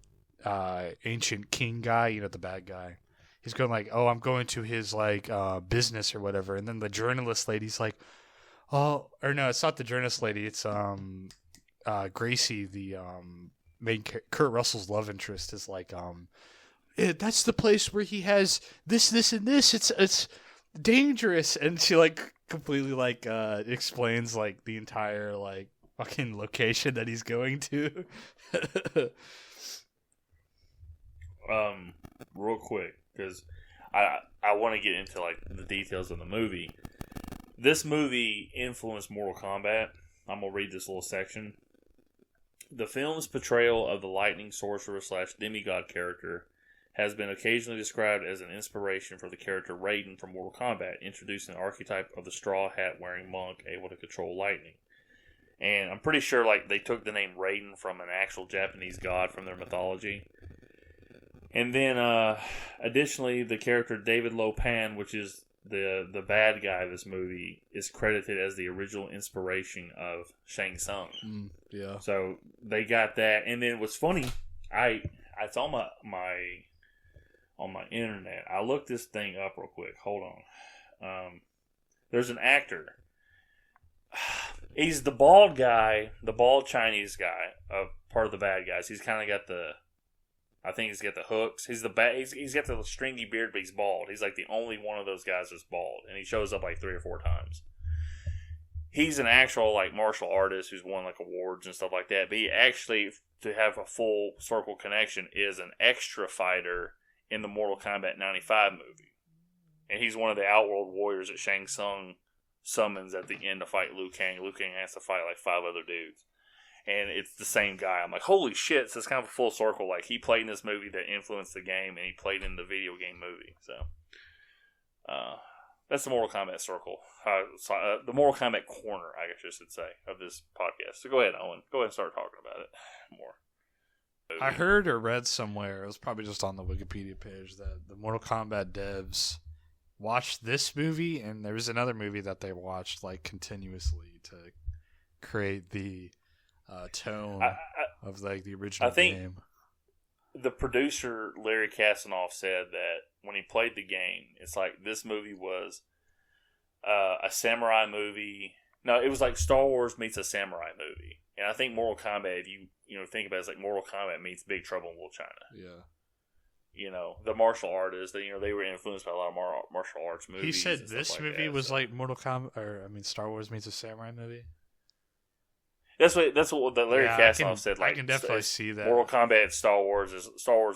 ancient king guy, the bad guy." He's going like, "Oh, I'm going to his like business or whatever." And then the journalist lady's like, "Oh, or no, it's not the journalist lady. It's Gracie, the main Kurt Russell's love interest, is like, that's the place where he has this, and this. It's dangerous." And she like completely like explains like the entire like fucking location that he's going to. Real quick, because I want to get into like the details of the movie. This movie influenced Mortal Kombat. I'm gonna read this little section. The film's portrayal of the lightning sorcerer / demigod character has been occasionally described as an inspiration for the character Raiden from Mortal Kombat, introducing the archetype of the straw hat wearing monk able to control lightning. And I'm pretty sure like they took the name Raiden from an actual Japanese god from their mythology. And then additionally, the character David Lo Pan, which is the bad guy of this movie, is credited as the original inspiration of Shang Tsung. Yeah. So they got that. And then what's funny, it's on my internet. I looked this thing up real quick. Hold on. There's an actor. He's the bald guy, the bald Chinese guy of part of the bad guys. He's kind of got I think he's got the hooks. He's got the stringy beard, but he's bald. He's like the only one of those guys that's bald, and he shows up like 3 or 4 times. He's an actual like martial artist who's won like awards and stuff like that. But he actually, to have a full circle connection, is an extra fighter in the Mortal Kombat 95 movie. And he's one of the Outworld warriors that Shang Tsung summons at the end to fight Liu Kang. Liu Kang has to fight like 5 other dudes. And it's the same guy. I'm like, holy shit, so it's kind of a full circle. Like, he played in this movie that influenced the game, and he played in the video game movie. So, that's the Mortal Kombat circle. The Mortal Kombat corner, I guess I should say, of this podcast. So go ahead, Owen. Go ahead and start talking about it more. I heard or read somewhere, it was probably just on the Wikipedia page, that the Mortal Kombat devs watched this movie, and there was another movie that they watched like continuously to create the tone of like the original game. The producer Larry Kasanoff said that when he played the game, it's like this movie was a samurai movie. No, it was like Star Wars meets a samurai movie. And I think Mortal Kombat, if you think about it, it's like Mortal Kombat meets Big Trouble in Little China. Yeah. The martial artists, they were influenced by a lot of martial arts movies. He said this movie was like Mortal Kombat, Star Wars meets a samurai movie. That's what the Larry Kasanoff said. Like, I can definitely see that. Mortal Kombat, Star Wars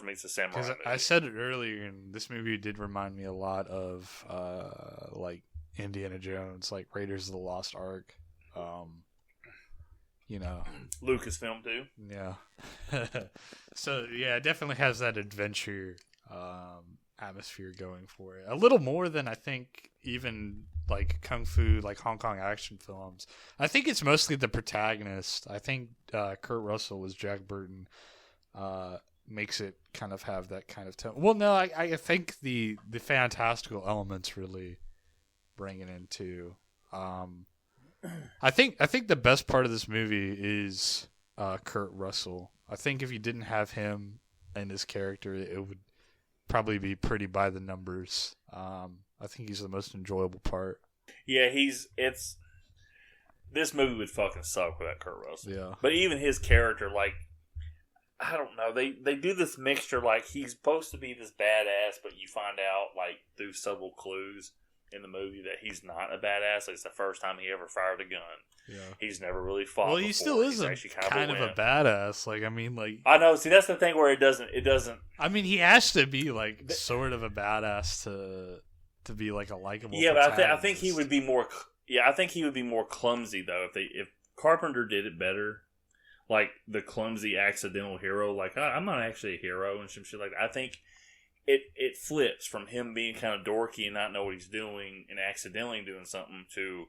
meets a samurai movie. I said it earlier, and this movie did remind me a lot of like Indiana Jones, like Raiders of the Lost Ark. Lucasfilm too. Yeah. So yeah, it definitely has that adventure atmosphere going for it. A little more than I think even like kung fu, like Hong Kong action films. I think it's mostly the protagonist. I think Kurt Russell was Jack Burton. Makes it kind of have that kind of tone. Well, no, I think the fantastical elements really bring it into. I think the best part of this movie is Kurt Russell. I think if you didn't have him and his character, it would probably be pretty by the numbers. I think he's the most enjoyable part. Yeah, this movie would fucking suck without Kurt Russell. Yeah. But even his character, like, I don't know, they do this mixture, like, he's supposed to be this badass, but you find out, like, through subtle clues in the movie that he's not a badass. Like, it's the first time he ever fired a gun. Yeah. He's never really fought before. He still is kind of a badass. Like, I know. See, that's the thing where it doesn't. I mean, he has to be like sort of a badass to be like a likable. Yeah, but I think he would be more. Yeah, I think he would be more clumsy though if Carpenter did it better. Like the clumsy accidental hero. Like I'm not actually a hero and some shit like that. I think it flips from him being kind of dorky and not know what he's doing and accidentally doing something to,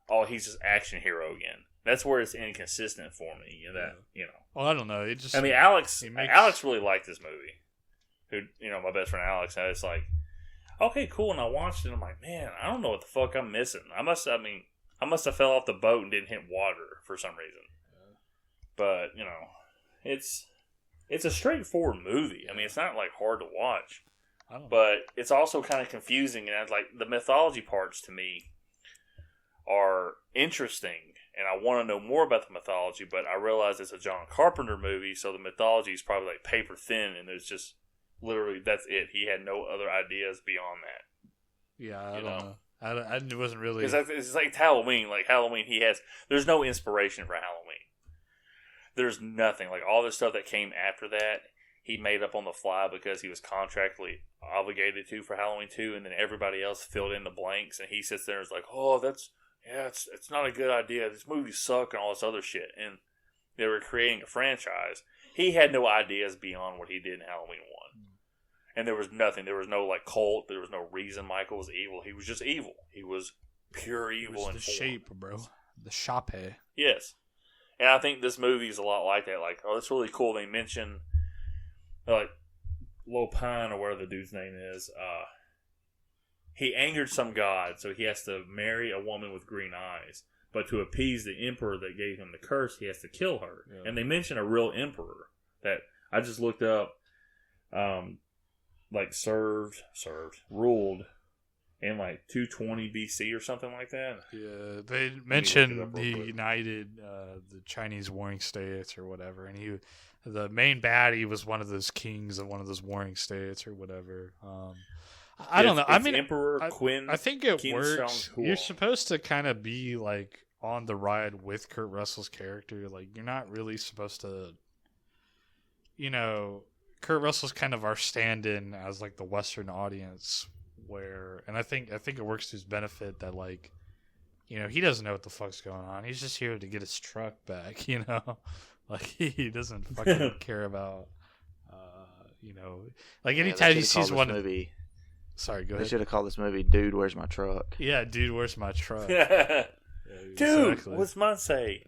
oh, he's just action hero again. That's where it's inconsistent for me. Well, I don't know. It just. I mean, Alex really liked this movie. Who, my best friend Alex. And it's like, okay, cool. And I watched it. And I'm like, man, I don't know what the fuck I'm missing. I must have fell off the boat and didn't hit water for some reason. But it's a straightforward movie. I mean, it's not like hard to watch. But it's also kind of confusing, and like the mythology parts to me are interesting, and I want to know more about the mythology. But I realize it's a John Carpenter movie, so the mythology is probably like paper thin, and there's just literally that's it. He had no other ideas beyond that. Yeah, I don't know. I wasn't really because it's like Halloween. Like Halloween, there's no inspiration for Halloween. There's nothing like all the stuff that came after that. He made up on the fly because he was contractually obligated to for Halloween 2, and then everybody else filled in the blanks, and he sits there and is like, oh, it's not a good idea. This movie suck and all this other shit. And they were creating a franchise. He had no ideas beyond what he did in Halloween 1. And there was nothing. There was no like cult. There was no reason Michael was evil. He was just evil. He was pure evil. The shape, bro. The shape. Yes. And I think this movie is a lot like that. Like, oh, that's really cool. They mention like Lopine or whatever the dude's name is. He angered some god, so he has to marry a woman with green eyes. But to appease the emperor that gave him the curse, he has to kill her. Yeah. And they mention a real emperor that I just looked up. Like ruled in like 220 BC or something like that. Yeah, they mentioned he united the Chinese warring states or whatever, and the main baddie was one of those kings of one of those warring states or whatever. I don't know. I mean, Emperor Quinn. I think it works. You're supposed to kind of be like on the ride with Kurt Russell's character. Like you're not really supposed to you know, Kurt Russell's kind of our stand-in as like the Western audience, and I think it works to his benefit that like, you know, he doesn't know what the fuck's going on. He's just here to get his truck back, you know, like he doesn't fucking care about, you know, like anytime he sees one movie. Sorry, go They ahead. should have called this movie "Dude, Where's My Truck?" Yeah, dude, where's my truck? Dude, exactly. what's mine say?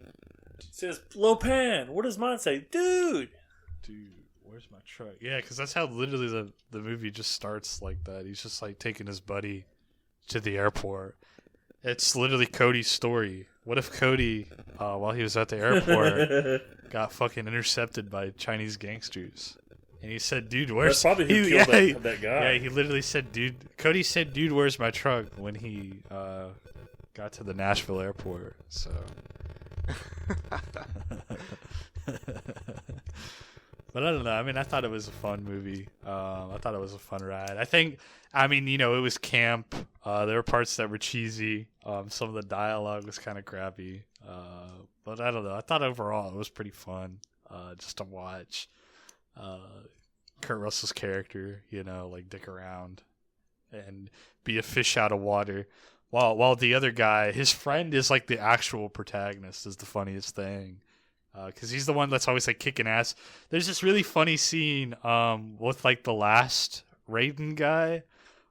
It says Lopan. What does mine say? Dude, where's my truck? Yeah, because that's how literally the movie just starts like that. He's just like taking his buddy to the airport. It's literally Cody's story. What if Cody, while he was at the airport, got fucking intercepted by Chinese gangsters? And he said, "Dude, where's..." That's probably who killed that guy. Yeah, he literally said, "Dude..." Cody said, "Dude, where's my truck?" when he got to the Nashville airport. So... But I don't know. I mean, I thought it was a fun movie. I thought it was a fun ride. I mean, you know, it was camp. There were parts that were cheesy. Some of the dialogue was kind of crappy. But I don't know. I thought overall it was pretty fun just to watch Kurt Russell's character, you know, like dick around and be a fish out of water. While the other guy, his friend, is like the actual protagonist, is the funniest thing. Because he's the one that's always like kicking ass. There's this really funny scene with like the last Raiden guy,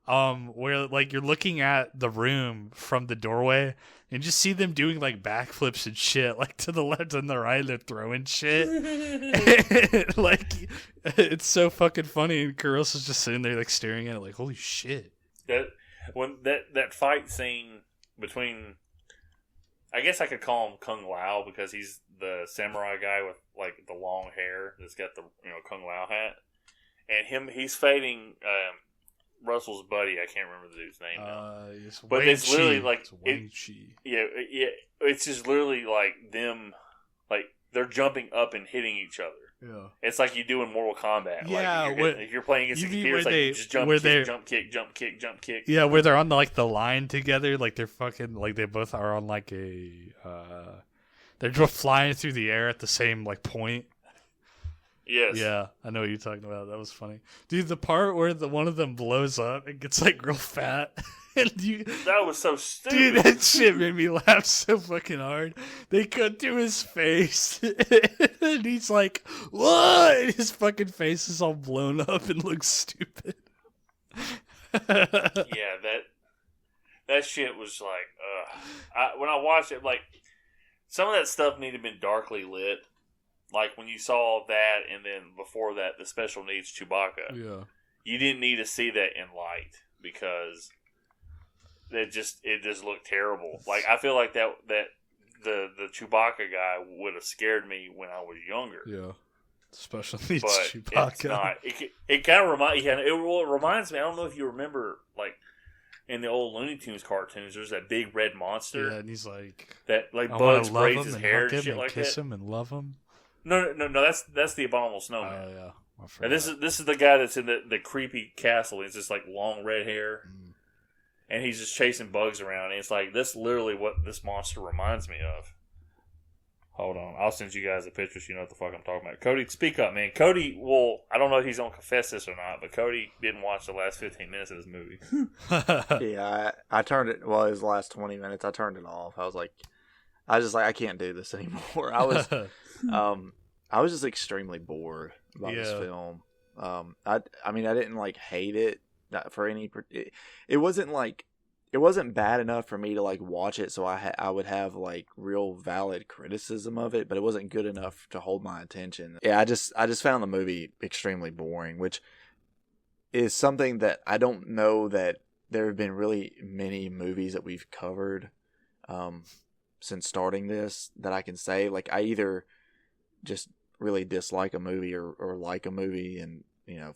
where like you're looking at the room from the doorway and just see them doing like backflips and shit, like to the left and the right, they're throwing shit. Like it's so fucking funny, and Kuros is just sitting there like staring at it, like holy shit. That fight scene between, I guess I could call him Kung Lao because he's the samurai guy with like the long hair that's got the Kung Lao hat, and he's fighting Russell's buddy. I can't remember the dude's name now. But it's literally like it's just literally like them, like they're jumping up and hitting each other. Yeah, it's like you do in Mortal Kombat. Yeah, like if you're playing against a computer, it's like you just jump kick. Yeah, where they're on the line together, like they're fucking like they both are on like a they're just flying through the air at the same like point. Yes. Yeah, I know what you're talking about. That was funny, dude. The part where one of them blows up and gets like real fat. That was so stupid. Dude, that shit made me laugh so fucking hard. They cut to his face, and he's like, "What?" And his fucking face is all blown up and looks stupid. Yeah, that shit was like, when I watched it, like, some of that stuff needed to been darkly lit. Like, when you saw that, and then before that, the special needs Chewbacca. Yeah. You didn't need to see that in light, because it just looked terrible. Like, I feel like that the Chewbacca guy would have scared me when I was younger. Yeah. Special needs but Chewbacca. It's not. It kind of reminds me, I don't know if you remember, like, in the old Looney Tunes cartoons, there's that big red monster. Yeah, and he's like... That, like, I Bugs love braids him his and hair hug and him shit and like kiss that. him and love him. No, that's the Abominable Snowman. Oh, yeah. And this is the guy that's in the creepy castle. He's just like long red hair, and he's just chasing bugs around. And it's like, that's literally what this monster reminds me of. Hold on, I'll send you guys a picture so you know what the fuck I'm talking about. Cody, speak up, man. Cody, well, I don't know if he's gonna confess this or not, but Cody didn't watch the last 15 minutes of this movie. Yeah, I turned it. Well, it was the last 20 minutes. I turned it off. I was just like, I can't do this anymore. I was just extremely bored about this film. I mean, I didn't like hate it for any. It wasn't bad enough for me to like watch it, so I would have like real valid criticism of it, but it wasn't good enough to hold my attention. Yeah, I just found the movie extremely boring, which is something that I don't know that there have been really many movies that we've covered since starting this that I can say. Like, I either just really dislike a movie or like a movie, and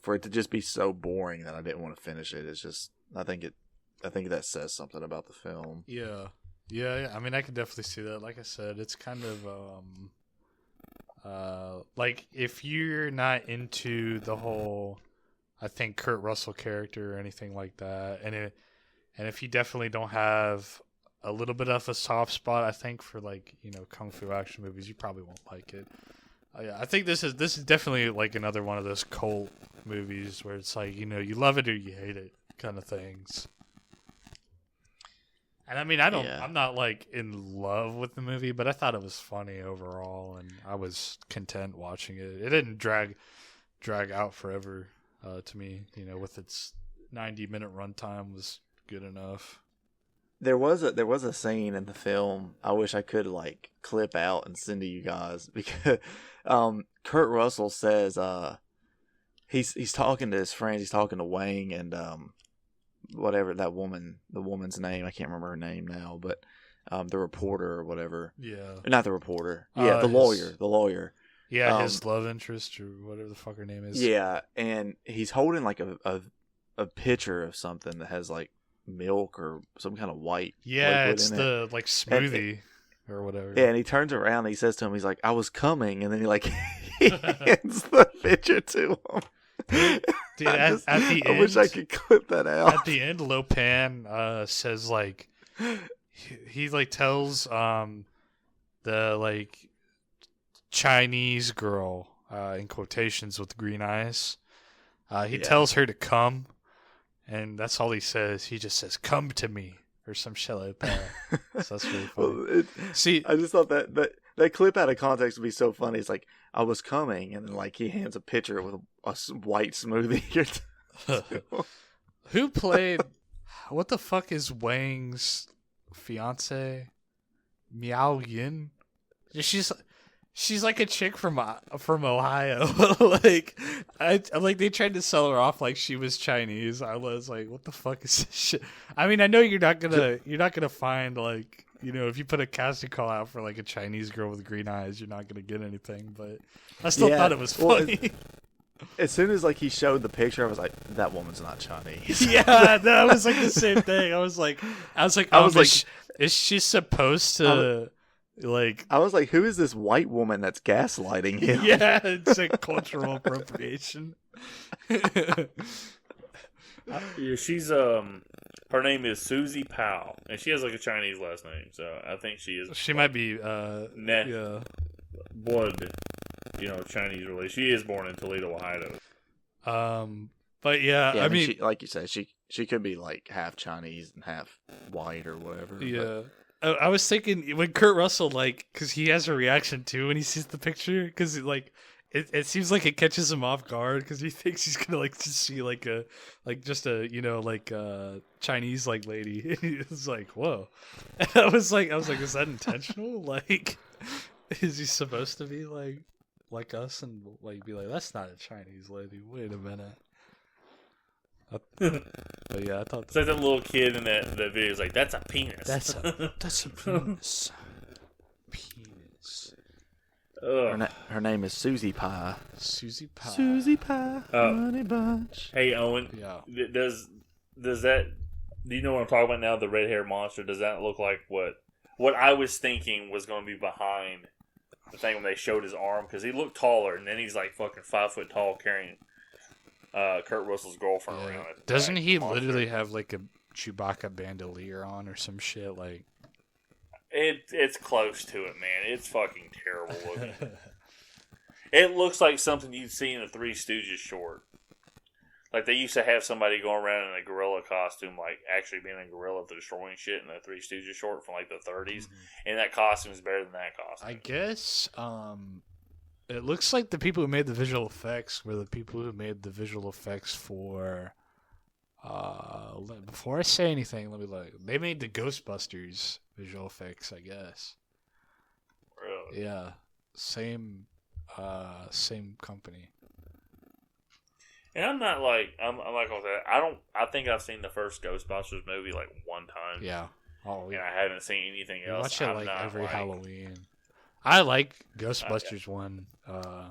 for it to just be so boring that I didn't want to finish it, it's just I think that says something about the film. Yeah. I mean, I can definitely see that. Like I said, it's kind of like if you're not into the whole, I think, Kurt Russell character or anything like that, and if you definitely don't have a little bit of a soft spot, I think, for like kung fu action movies, you probably won't like it. Yeah, I think this is definitely like another one of those cult movies where it's like, you know, you love it or you hate it kind of things. And I mean, I'm not like in love with the movie, but I thought it was funny overall, and I was content watching it. It didn't drag out forever to me. You know, with its 90-minute runtime was good enough. There was a scene in the film I wish I could like clip out and send to you guys because Kurt Russell says he's talking to his friends, he's talking to Wang and whatever the woman's name, I can't remember her name now, but the reporter or whatever. Yeah. Not the reporter. Yeah, the lawyer. Yeah, his love interest or whatever the fuck her name is. Yeah, and he's holding like a pitcher of something that has like milk or some kind of white liquid it's in the it. like smoothie or whatever. Yeah, and he turns around and he says to him, he's like, I was coming, and then he like he hands the pitcher to him. Dude, at the end, I wish I could clip that out. At the end, Lopan says like he like tells the like Chinese girl in quotations with green eyes. He tells her to come, and that's all he says. He just says, "Come to me," or some shit like that. So that's really funny. See, I just thought that clip out of context would be so funny. It's like, I was coming, and then like he hands a pitcher with a white smoothie. Who played? What the fuck is Wang's fiance? Miao Yin. She's like a chick from Ohio. Like I like they tried to sell her off like she was Chinese. I was like, what the fuck is this shit? I mean, I know you're not gonna find like, you know, if you put a casting call out for like a Chinese girl with green eyes, you're not gonna get anything. But I still thought it was funny. Well, as soon as like he showed the picture, I was like, that woman's not Chinese. Yeah, that was like the same thing. I was like, is she supposed to? Like, I was like, who is this white woman that's gaslighting him? Yeah, it's like cultural appropriation. Yeah, she's her name is Susie Powell, and she has like a Chinese last name, so I think she is. She might be blood, you know, Chinese relation. She is born in Toledo, Ohio. But yeah, I mean, she, like you said, she could be like half Chinese and half white or whatever. Yeah. I was thinking when Kurt Russell, like, because he has a reaction too when he sees the picture, because like it seems like it catches him off guard because he thinks he's gonna like just see like a Chinese like lady. And he's like, whoa. And I was like, is that intentional? Like, is he supposed to be like us and like be like, that's not a Chinese lady? Wait a minute. But yeah, I thought it's like that little kid in that video is like, that's a penis. That's a penis. Penis. Her name is Susie Pie. Susie Pie. Susie Pie. Honey Bunch. Hey Owen. Yeah. Does that? Do you know what I'm talking about now? The red hair monster. Does that look like what I was thinking was going to be behind the thing when they showed his arm? Because he looked taller, and then he's like fucking 5 foot tall, carrying Kurt Russell's girlfriend around. Doesn't he literally have like a Chewbacca bandolier on or some shit? Like, it's close to it, man. It's fucking terrible looking. It looks like something you'd see in a Three Stooges short. Like they used to have somebody going around in a gorilla costume, like actually being a gorilla destroying shit in a Three Stooges short from like the 30s, and that costume is better than that costume. I guess. It looks like the people who made the visual effects were the people who made the visual effects for. Before I say anything, let me look. They made the Ghostbusters visual effects, I guess. Really? Yeah, same company. And I'm not like I'm like that. I think I've seen the first Ghostbusters movie like one time. Yeah. Oh, and I haven't seen anything else. Watch it like every Halloween. I like Ghostbusters 1. I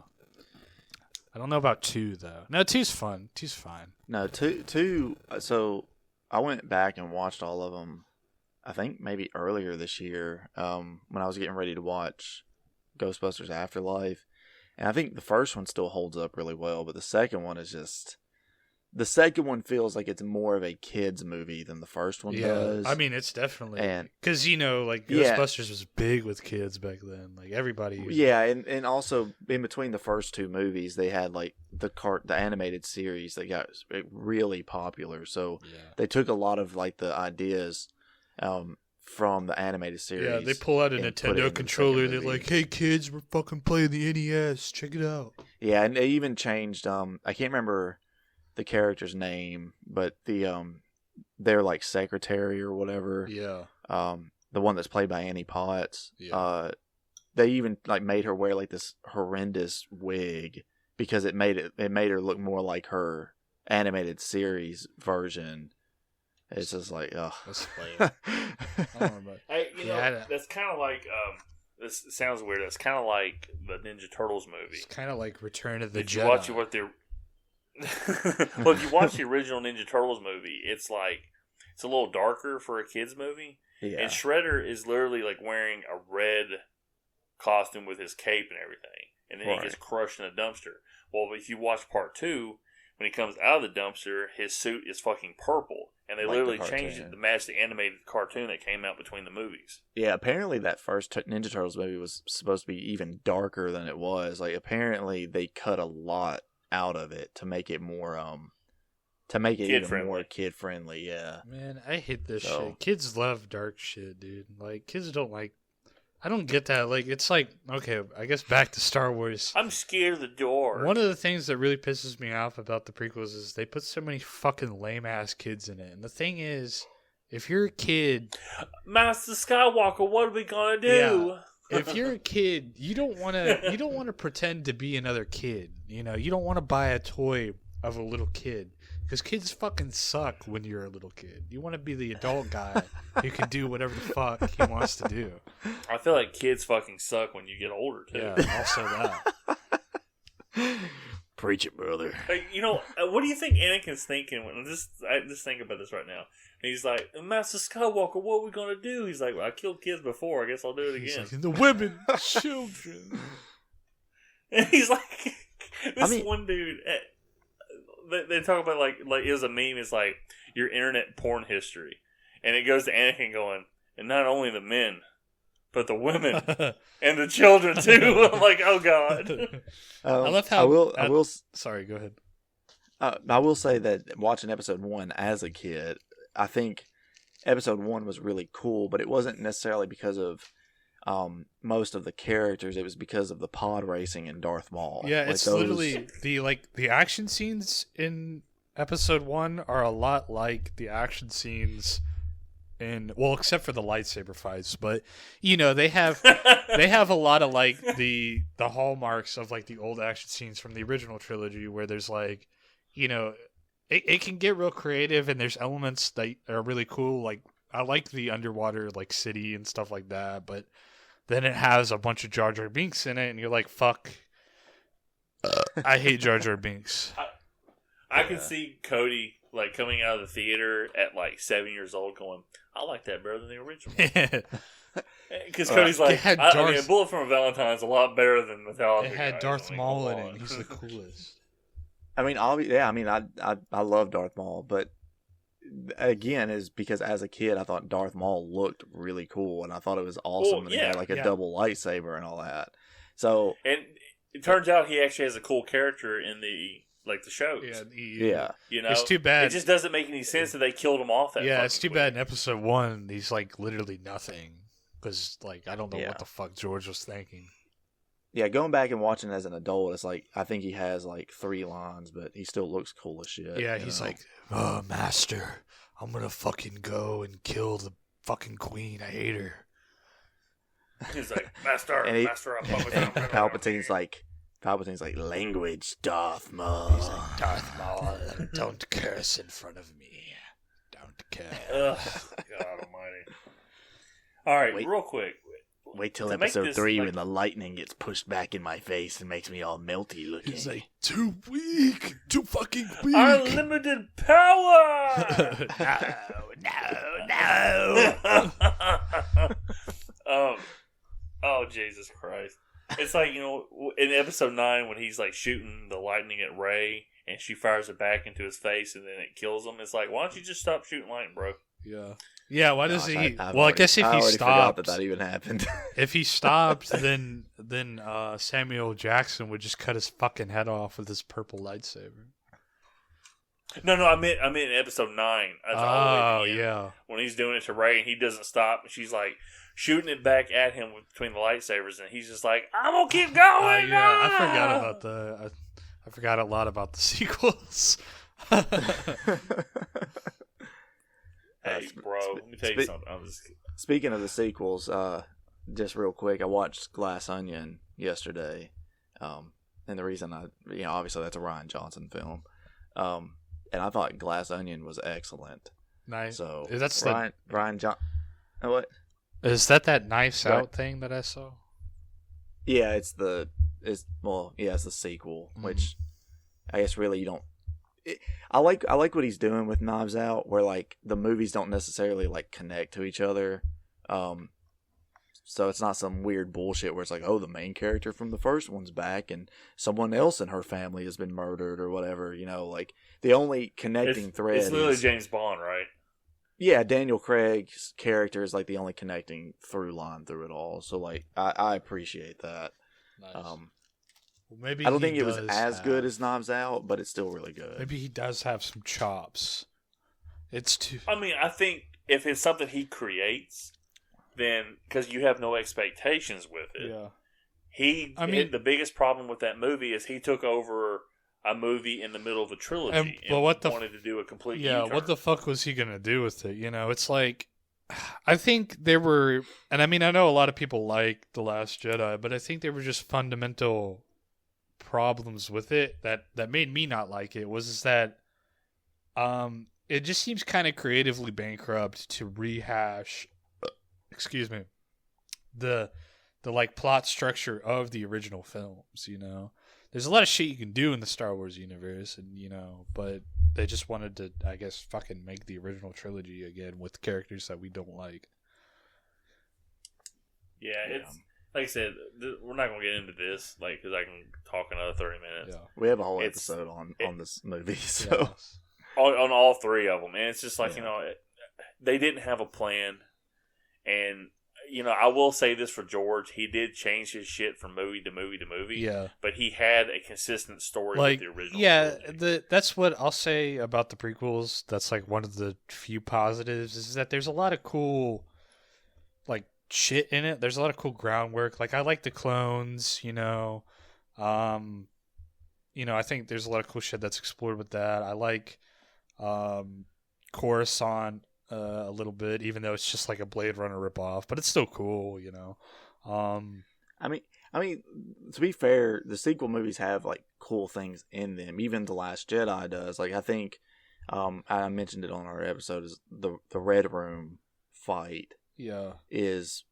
don't know about 2 though. No, 2's fun. 2's fine. No, 2. So I went back and watched all of them. I think maybe earlier this year, when I was getting ready to watch Ghostbusters Afterlife, and I think the first one still holds up really well, but the second one is just the second one feels like it's more of a kids movie than the first one does. I mean, it's definitely And because like Ghostbusters was big with kids back then. Like everybody. Yeah, and also in between the first two movies, they had like the animated series that got really popular. So they took a lot of like the ideas from the animated series. Yeah, they pull out a Nintendo controller. They're like, "Hey kids, we're fucking playing the NES. Check it out." Yeah, and they even changed. I can't remember the character's name, but their like secretary or whatever. Yeah. The one that's played by Annie Potts. Yeah. They even like made her wear like this horrendous wig because it made her look more like her animated series version. It's just like, ugh. That's lame. I don't remember. Hey, that's kind of like this sounds weird. That's kind of like the Ninja Turtles movie. It's kind of like Return of the If Jedi. you watch well, if you watch the original Ninja Turtles movie, it's a little darker for a kids movie. Yeah. And Shredder is literally like wearing a red costume with his cape and everything, and then he gets crushed in a dumpster. Well, if you watch part 2, when he comes out of the dumpster, his suit is fucking purple, and they literally changed it to match the animated cartoon that came out between the movies. Yeah, apparently that first Ninja Turtles movie was supposed to be even darker than it was. Like, apparently they cut a lot out of it to make it more even more kid friendly. Yeah, man, I hate this shit. Kids love dark shit, dude. Like, kids don't like. I don't get that. Like, it's like, okay, I guess back to Star Wars. I'm scared of the door. One of the things that really pisses me off about the prequels is they put so many fucking lame ass kids in it. And the thing is, if you're a kid, Master Skywalker, what are we gonna do? Yeah, if you're a kid, you don't want to pretend to be another kid. You know, you don't want to buy a toy of a little kid. Because kids fucking suck when you're a little kid. You want to be the adult guy who can do whatever the fuck he wants to do. I feel like kids fucking suck when you get older, too. Yeah, also that. Preach it, brother. Like, what do you think Anakin's thinking? I just think about this right now. And he's like, Master Skywalker, what are we going to do? He's like, well, I killed kids before. I guess I'll do it again. Like, the women, children. And he's like, one dude... They talk about like it was a meme. It's like your internet porn history, and it goes to Anakin going, and not only the men, but the women and the children too. I'm like, oh god. I love how I will. Sorry, go ahead. I will say that watching episode 1 as a kid, I think episode 1 was really cool, but it wasn't necessarily because of most of the characters. It was because of the pod racing and Darth Maul. Yeah, it's literally the action scenes in episode 1 are a lot like the action scenes in, well, except for the lightsaber fights, but they have a lot of like the hallmarks of like the old action scenes from the original trilogy, where there's like, it can get real creative, and there's elements that are really cool. Like, I like the underwater like city and stuff like that, but then it has a bunch of Jar Jar Binks in it, and you're like, fuck. I hate Jar Jar Binks. I can see Cody like coming out of the theater at like 7 years old going, I like that better than the original. Because Cody's like, I mean, Bullet from a Valentine's a lot better than Metallica. It had Darth Maul in it. He's the coolest. I mean, I love Darth Maul, but again, is because as a kid I thought Darth Maul looked really cool, and I thought it was awesome that he had like a double lightsaber and all that. So, and it turns out he actually has a cool character in the shows. Yeah. It's too bad. It just doesn't make any sense that they killed him off. It's too bad. In episode 1, he's like literally nothing, because like I don't know what the fuck George was thinking. Yeah, going back and watching as an adult, it's like I think he has like 3 lines, but he still looks cool as shit. Yeah, he's like, "Oh, master, I'm gonna fucking go and kill the fucking queen. I hate her." He's like, "Master, master." Palpatine's like, "Language, Darth Maul." He's like, "Darth Maul, don't curse in front of me. Don't curse." God Almighty! All right, real quick. Wait till episode 3 when the lightning gets pushed back in my face and makes me all melty looking. He's like, too weak. Too fucking weak. Unlimited power! No. Oh, Jesus Christ. It's like, in episode 9 when he's like shooting the lightning at Rey and she fires it back into his face, and then it kills him. It's like, why don't you just stop shooting lightning, bro? Yeah. Yeah, why does he? I've Well, I guess if he already forgot stopped, that even happened. if he stopped, then Samuel Jackson would just cut his fucking head off with his purple lightsaber. No, I meant in episode 9. That's all the way Oh at the end. yeah. When he's doing it to Rey and he doesn't stop, and she's like shooting it back at him between the lightsabers, and he's just like, "I'm gonna keep going." Yeah, I forgot about the. I forgot a lot about the sequels. Hey, bro, let me tell you something. Speaking of the sequels, just real quick, I watched Glass Onion yesterday, and the reason obviously that's a Rian Johnson film, and I thought Glass Onion was excellent. Nice. So that's Rian Johnson. What? Is that Knives Out thing that I saw? Yeah, it's the sequel, which I guess really you don't. I like what he's doing with Knives Out, where like the movies don't necessarily like connect to each other, so it's not some weird bullshit where it's like, oh, the main character from the first one's back and someone else in her family has been murdered or whatever. Like the only connecting thread. It's literally James Bond, right? Yeah, Daniel Craig's character is like the only connecting through line through it all. So like I appreciate that. Nice. Well, maybe I don't think it was as good as Knives Out, but it's still really good. Maybe he does have some chops. It's too. I mean, I think if it's something he creates, then because you have no expectations with it. Yeah. The biggest problem with that movie is he took over a movie in the middle of a trilogy and wanted to do a complete U-turn. What the fuck was he gonna do with it? It's like, I think there were, and I mean, I know a lot of people like The Last Jedi, but I think there were just fundamental problems with it that made me not like it. Was that it just seems kind of creatively bankrupt to rehash the like plot structure of the original films. There's a lot of shit you can do in the Star Wars universe, and but they just wanted to, I guess, fucking make the original trilogy again with characters that we don't like. Yeah, it's like I said, we're not gonna get into this, like, because I can talk another 30 minutes. Yeah. We have a whole episode on this movie, so on all three of them, and it's just like they didn't have a plan, and I will say this for George, he did change his shit from movie to movie to movie. Yeah, but he had a consistent story like, with the original. Yeah, that's what I'll say about the prequels. That's like one of the few positives is that there's a lot of cool, like, shit in it. There's a lot of cool groundwork. Like, I like the clones. I think there's a lot of cool shit that's explored with that. I like Coruscant a little bit, even though it's just like a Blade Runner ripoff, but it's still cool. I mean, to be fair, the sequel movies have like cool things in them. Even The Last Jedi does. Like, I think I mentioned it on our episode. Is the Red Room fight? Yeah, is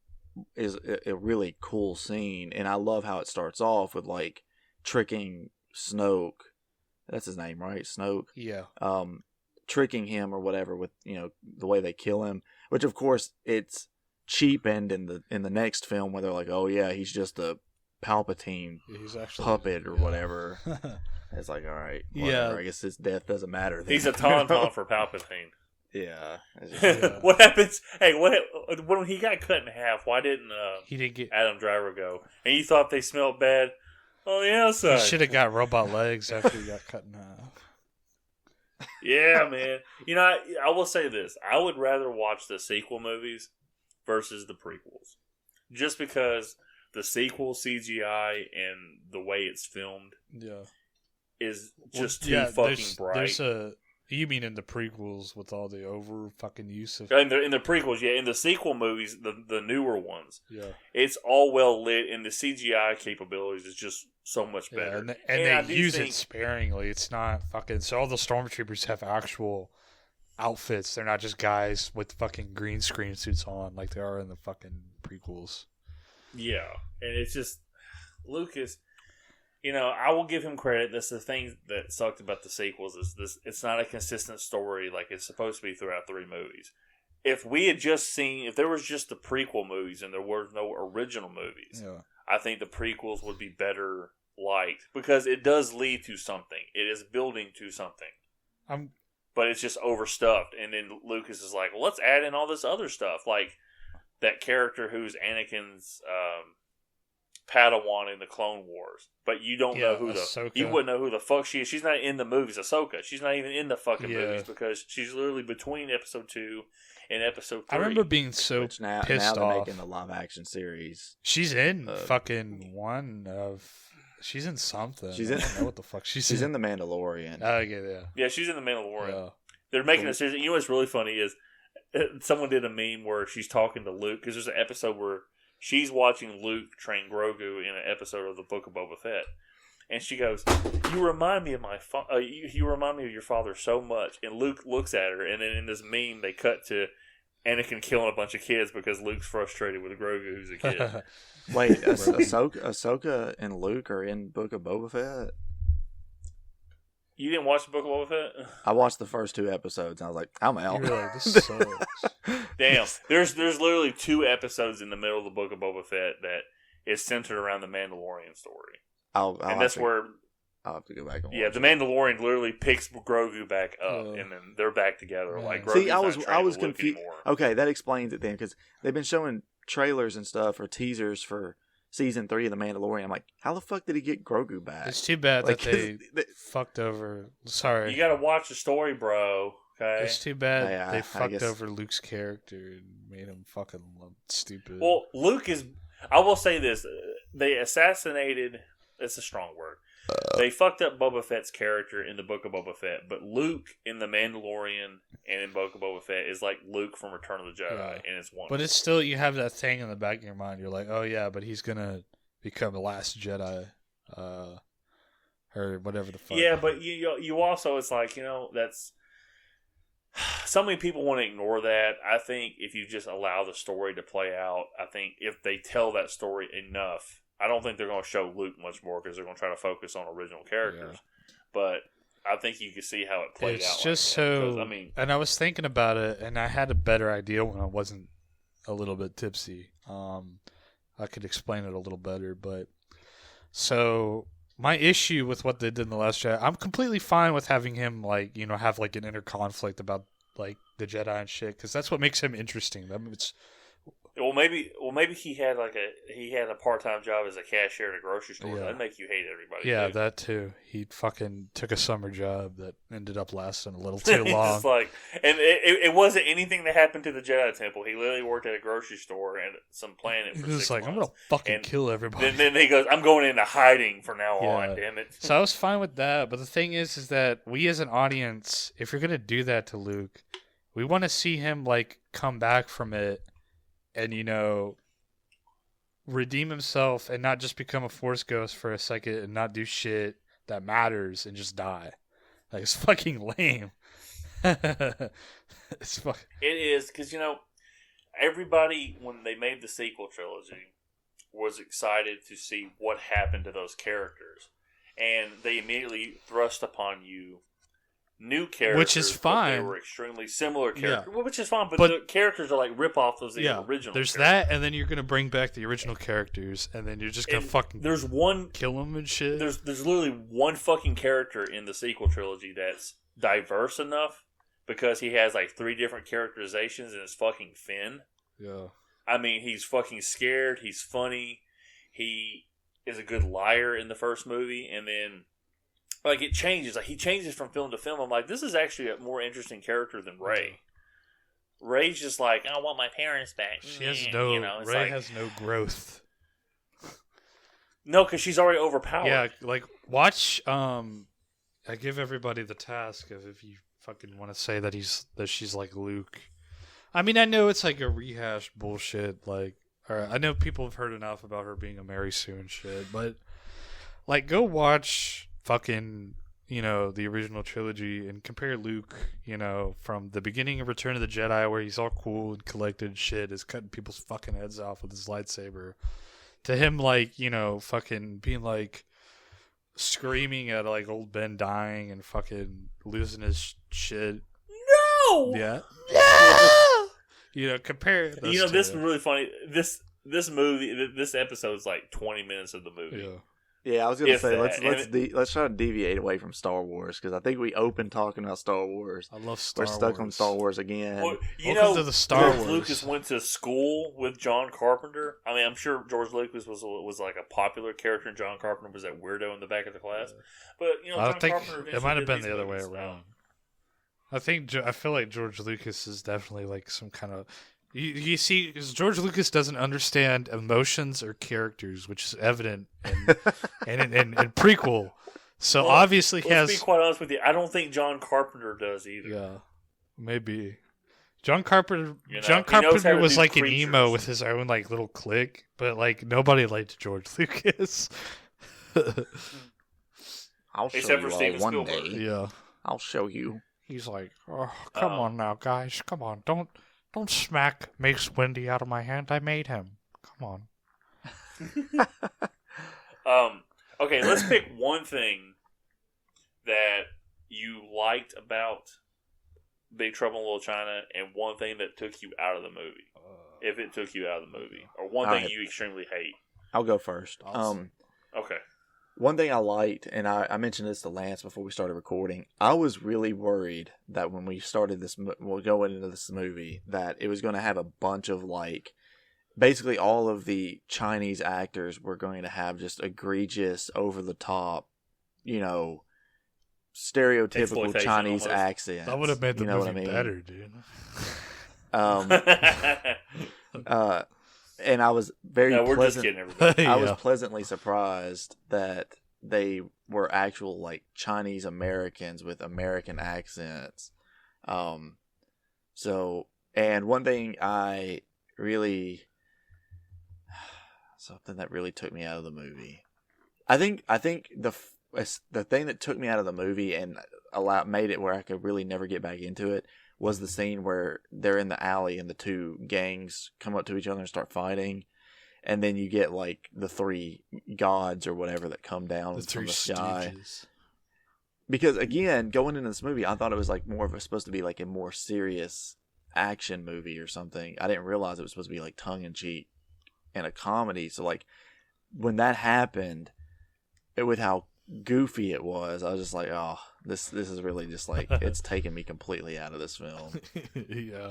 a really cool scene, and I love how it starts off with like tricking Snoke. That's his name, right? Snoke. Yeah. Tricking him or whatever with the way they kill him, which of course it's cheapened in the next film where they're like, oh yeah, he's just a Palpatine puppet or whatever. It's like, all right, whatever. I guess his death doesn't matter then. He's a tauntaun for Palpatine. Yeah. What happens? Hey, when he got cut in half? Why didn't he didn't get Adam Driver go? And you thought they smelled bad on the outside? He should have got robot legs after he got cut in half. Yeah, man. I will say this: I would rather watch the sequel movies versus the prequels, just because the sequel CGI and the way it's filmed, is just too fucking bright. You mean in the prequels with all the over fucking use of... In the prequels, yeah. In the sequel movies, the newer ones, it's all well lit, and the CGI capabilities is just so much better. And they use it sparingly. It's not fucking... So all the stormtroopers have actual outfits. They're not just guys with fucking green screen suits on like they are in the fucking prequels. Yeah. And it's just... Lucas... I will give him credit. That's the thing that sucked about the sequels is this: it's not a consistent story like it's supposed to be throughout 3 movies. If there was just the prequel movies and there were no original movies, I think the prequels would be better liked because it does lead to something. It is building to something. But it's just overstuffed. And then Lucas is like, well, let's add in all this other stuff. Like that character who's Anakin's Padawan in the Clone Wars. But you don't know who you wouldn't know who the fuck she is. She's not in the movies. Ahsoka. She's not even in the fucking movies because she's literally between episode 2 and episode 3. I remember being so pissed now off. they're making the live action series. She's in fucking one of... She's in something. I don't know what the fuck she's in. She's in The Mandalorian. Oh, yeah. Yeah, she's in The Mandalorian. Yeah. They're making a series. You know what's really funny is someone did a meme where she's talking to Luke because there's an episode where she's watching Luke train Grogu in an episode of the Book of Boba Fett, and she goes, "You remind me of my you remind me of your father so much." And Luke looks at her, and then in this meme they cut to Anakin killing a bunch of kids because Luke's frustrated with Grogu, who's a kid. Wait, Ahsoka and Luke are in Book of Boba Fett? You didn't watch the Book of Boba Fett? I watched the first 2 episodes, and I was like, I'm out. You're like, this sucks. Damn. There's literally 2 episodes in the middle of the Book of Boba Fett that is centered around the Mandalorian story. That's where... I'll have to go back and watch it. The Mandalorian literally picks Grogu back up, and then they're back together. Like, Grogu's I was confused. Okay, that explains it then, because they've been showing trailers and stuff, or teasers for season 3 of The Mandalorian. I'm like, how the fuck did he get Grogu back? It's too bad that they fucked over... Sorry. You gotta watch the story, bro. Okay? It's too bad they fucked over Luke's character and made him fucking stupid. Well, Luke is... I will say this. They assassinated... It's a strong word. They fucked up Boba Fett's character in the Book of Boba Fett, but Luke in The Mandalorian and in Book of Boba Fett is like Luke from Return of the Jedi, and it's wonderful. But it's still, you have that thing in the back of your mind. You're like, oh yeah, but he's gonna become the last Jedi, or whatever the fuck. Yeah, but you also, it's like, that's... So many people want to ignore that. I think if you just allow the story to play out, I think if they tell that story enough... I don't think they're going to show Luke much more because they're going to try to focus on original characters. Yeah. But I think you can see how it played out. It's just so... and I was thinking about it, and I had a better idea when I wasn't a little bit tipsy. I could explain it a little better, but... So, my issue with what they did in The Last Jedi, I'm completely fine with having him, have, an inner conflict about, the Jedi and shit, because that's what makes him interesting. I mean, it's... Well, maybe he had a part-time job as a cashier at a grocery store. Yeah. That'd make you hate everybody. Yeah, that too. He fucking took a summer job that ended up lasting a little too long. And it wasn't anything that happened to the Jedi Temple. He literally worked at a grocery store and some planet for 6 months. I'm gonna fucking kill everybody. Then he goes, I'm going into hiding from now on. Damn it. So I was fine with that, but the thing is that we as an audience, if you're gonna do that to Luke, we want to see him come back from it. And, redeem himself and not just become a Force ghost for a second and not do shit that matters and just die. It's fucking lame. It is, because, everybody, when they made the sequel trilogy, was excited to see what happened to those characters. And they immediately thrust upon you new characters, which is fine. They were extremely similar characters, which is fine. But the characters are rip-offs of the original. There's characters. that, and then you're gonna bring back the original characters, and then you're just gonna kill them and shit. There's literally one fucking character in the sequel trilogy that's diverse enough because he has 3 different characterizations, and it's fucking Finn. Yeah, I mean, he's fucking scared. He's funny. He is a good liar in the first movie, and then. It changes. He changes from film to film. I'm like, this is actually a more interesting character than Rey. Rey's just I want my parents back. She has no... Rey has no growth. No, because she's already overpowered. Yeah, watch... I give everybody the task of if you fucking want to say that she's like Luke. I mean, I know it's a rehashed bullshit. I know people have heard enough about her being a Mary Sue and shit, but... go watch... fucking, the original trilogy and compare Luke, from the beginning of Return of the Jedi where he's all cool and collected and shit, is cutting people's fucking heads off with his lightsaber, to him, fucking being, screaming at, old Ben dying and fucking losing his shit. No! Yeah. No! Compare those this is really funny. This movie, this episode's 20 minutes of the movie. Yeah. Yeah, I was gonna If say that. let's try to deviate away from Star Wars because I think we opened talking about Star Wars. I love Star We're Wars. stuck on Star Wars again. Well, you Welcome know, to the Star George Wars. Lucas went to school with John Carpenter. I mean, I'm sure George Lucas was like a popular character, and John Carpenter was that weirdo in the back of the class. But you know, I John think Carpenter it eventually might have did been these the other way movies. around. I feel like George Lucas is definitely like some kind of. You see, because George Lucas doesn't understand emotions or characters, which is evident in prequel. So Well, obviously he let's has. be quite honest with you. I don't think John Carpenter does either. Yeah, maybe. John Carpenter. You know, John he knows how Carpenter to was do like an emo creatures. with his own like little clique, but like nobody liked George Lucas. I'll show Except you for all Steven one Spielberg. day. Yeah. I'll show you. He's like, oh, come on now, guys. Come on. Don't smack Mace Windy out of my hand. I made him. Come on. Okay, let's pick one thing that you liked about Big Trouble in Little China and one thing that took you out of the movie. If it took you out of the movie. Or one thing Alright. you extremely hate. I'll go first. Awesome. Okay. One thing I liked, and I mentioned this to Lance before we started recording, I was really worried that when we started this, we'll go into this movie, that it was going to have a bunch of like, basically all of the Chinese actors were going to have just egregious, over the top, you know, stereotypical Exploitation Chinese almost. accents. That would have made the you know movie what I mean? better, dude. And I was very no, we're just pleasant. kidding, everybody. I was Yeah. pleasantly surprised that they were actual like Chinese Americans with American accents. So, and one thing I really, something that really took me out of the movie. I think the thing that took me out of the movie and made it where I could really never get back into it was the scene where they're in the alley and the two gangs come up to each other and start fighting. And then you get like the three gods or whatever that come down The from Three the sky. Stooges. Because again, going into this movie, I thought it was like supposed to be like a more serious action movie or something. I didn't realize it was supposed to be like tongue in cheek and a comedy. So like when that happened, with how goofy it was, I was just like, oh, this is really just like it's taken me completely out of this film. Yeah.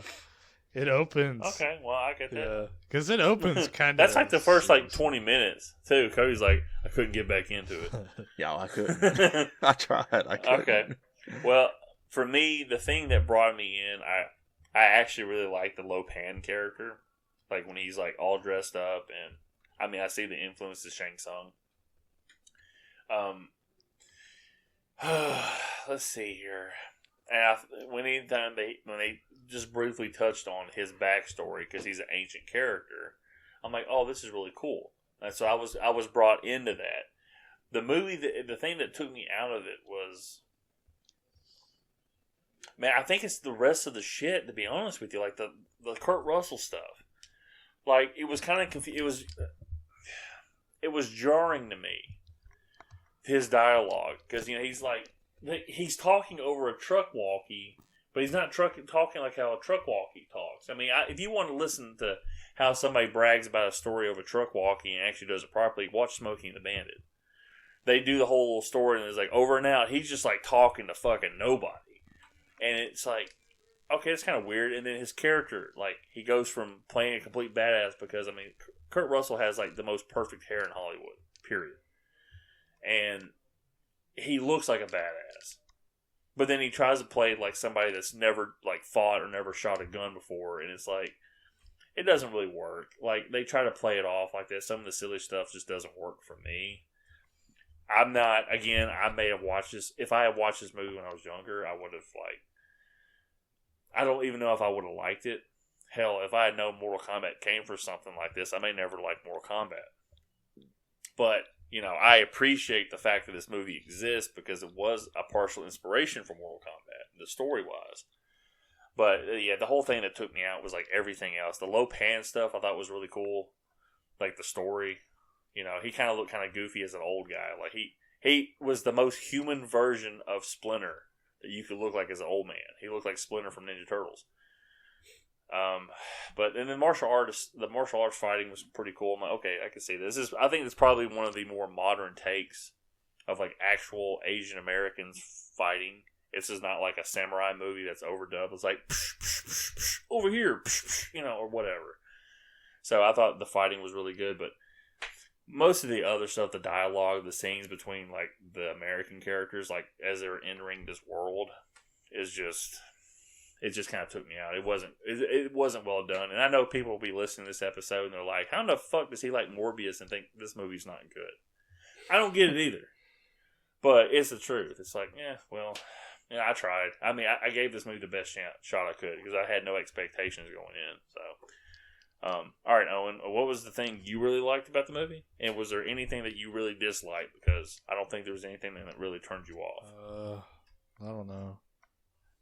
It opens. Okay, well, I get that. Yeah. Because it opens kind of. That's like the first like 20 minutes, too. Cody's like, I couldn't get back into it. Yeah, I couldn't. I tried. I couldn't. Okay. Well, for me, the thing that brought me in, I actually really like the Lo Pan character. Like when he's like all dressed up, and I mean, I see the influence of Shang Tsung. Let's see here. And when they just briefly touched on his backstory because he's an ancient character, I'm like, oh, this is really cool. And so I was brought into that. The movie, the thing that took me out of it was, man, I think it's the rest of the shit. To be honest with you, like the Kurt Russell stuff, like it was kind of it was jarring to me. His dialogue, because he's talking over a truck walkie, but he's not talking like how a truck walkie talks. I mean, if you want to listen to how somebody brags about a story over a truck walkie and actually does it properly, watch Smokey and the Bandit. They do the whole little story, and it's like over and out. He's just like talking to fucking nobody, and it's like, okay, it's kind of weird. And then his character, like, he goes from playing a complete badass because I mean, Kurt Russell has like the most perfect hair in Hollywood, period. And he looks like a badass. But then he tries to play like somebody that's never like fought or never shot a gun before, and it's like it doesn't really work. Like they try to play it off like that. Some of the silly stuff just doesn't work for me. I'm not, again, I may have watched this. If I had watched this movie when I was younger, I would have like, I don't even know if I would have liked it. Hell, if I had known Mortal Kombat came for something like this, I may never like Mortal Kombat. But you know, I appreciate the fact that this movie exists because it was a partial inspiration for Mortal Kombat, the story-wise. But, yeah, the whole thing that took me out was, like, everything else. The Lo Pan stuff I thought was really cool. Like, the story. You know, he kind of looked kind of goofy as an old guy. Like, he was the most human version of Splinter that you could look like as an old man. He looked like Splinter from Ninja Turtles. But and then the martial arts fighting was pretty cool. I'm like, okay, I can see this. I think it's probably one of the more modern takes of like actual Asian Americans fighting. This is not like a samurai movie that's overdubbed. It's like psh, psh, psh, psh, over here, psh, psh, or whatever. So I thought the fighting was really good, but most of the other stuff, the dialogue, the scenes between like the American characters, like as they were entering this world, is just. It just kind of took me out. It wasn't well done. And I know people will be listening to this episode and they're like, how the fuck does he like Morbius and think this movie's not good? I don't get it either. But it's the truth. It's like, I tried. I mean, I gave this movie the best shot I could because I had no expectations going in. So, all right, Owen, what was the thing you really liked about the movie? And was there anything that you really disliked? Because I don't think there was anything that really turned you off. I don't know.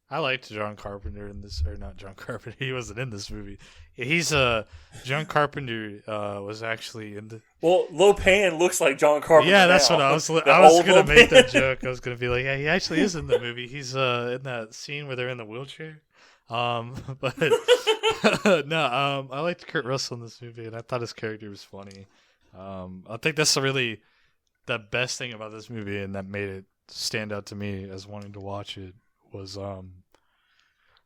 I liked John Carpenter in this, or not John Carpenter. He wasn't in this movie. He's John Carpenter was actually in the. Well, Lopan looks like John Carpenter. Yeah, that's now. what I was gonna make that joke. I was gonna be like, yeah, he actually is in the movie. He's in that scene where they're in the wheelchair. But no, I liked Kurt Russell in this movie, and I thought his character was funny. I think that's really the best thing about this movie, and that made it stand out to me as wanting to watch it. Was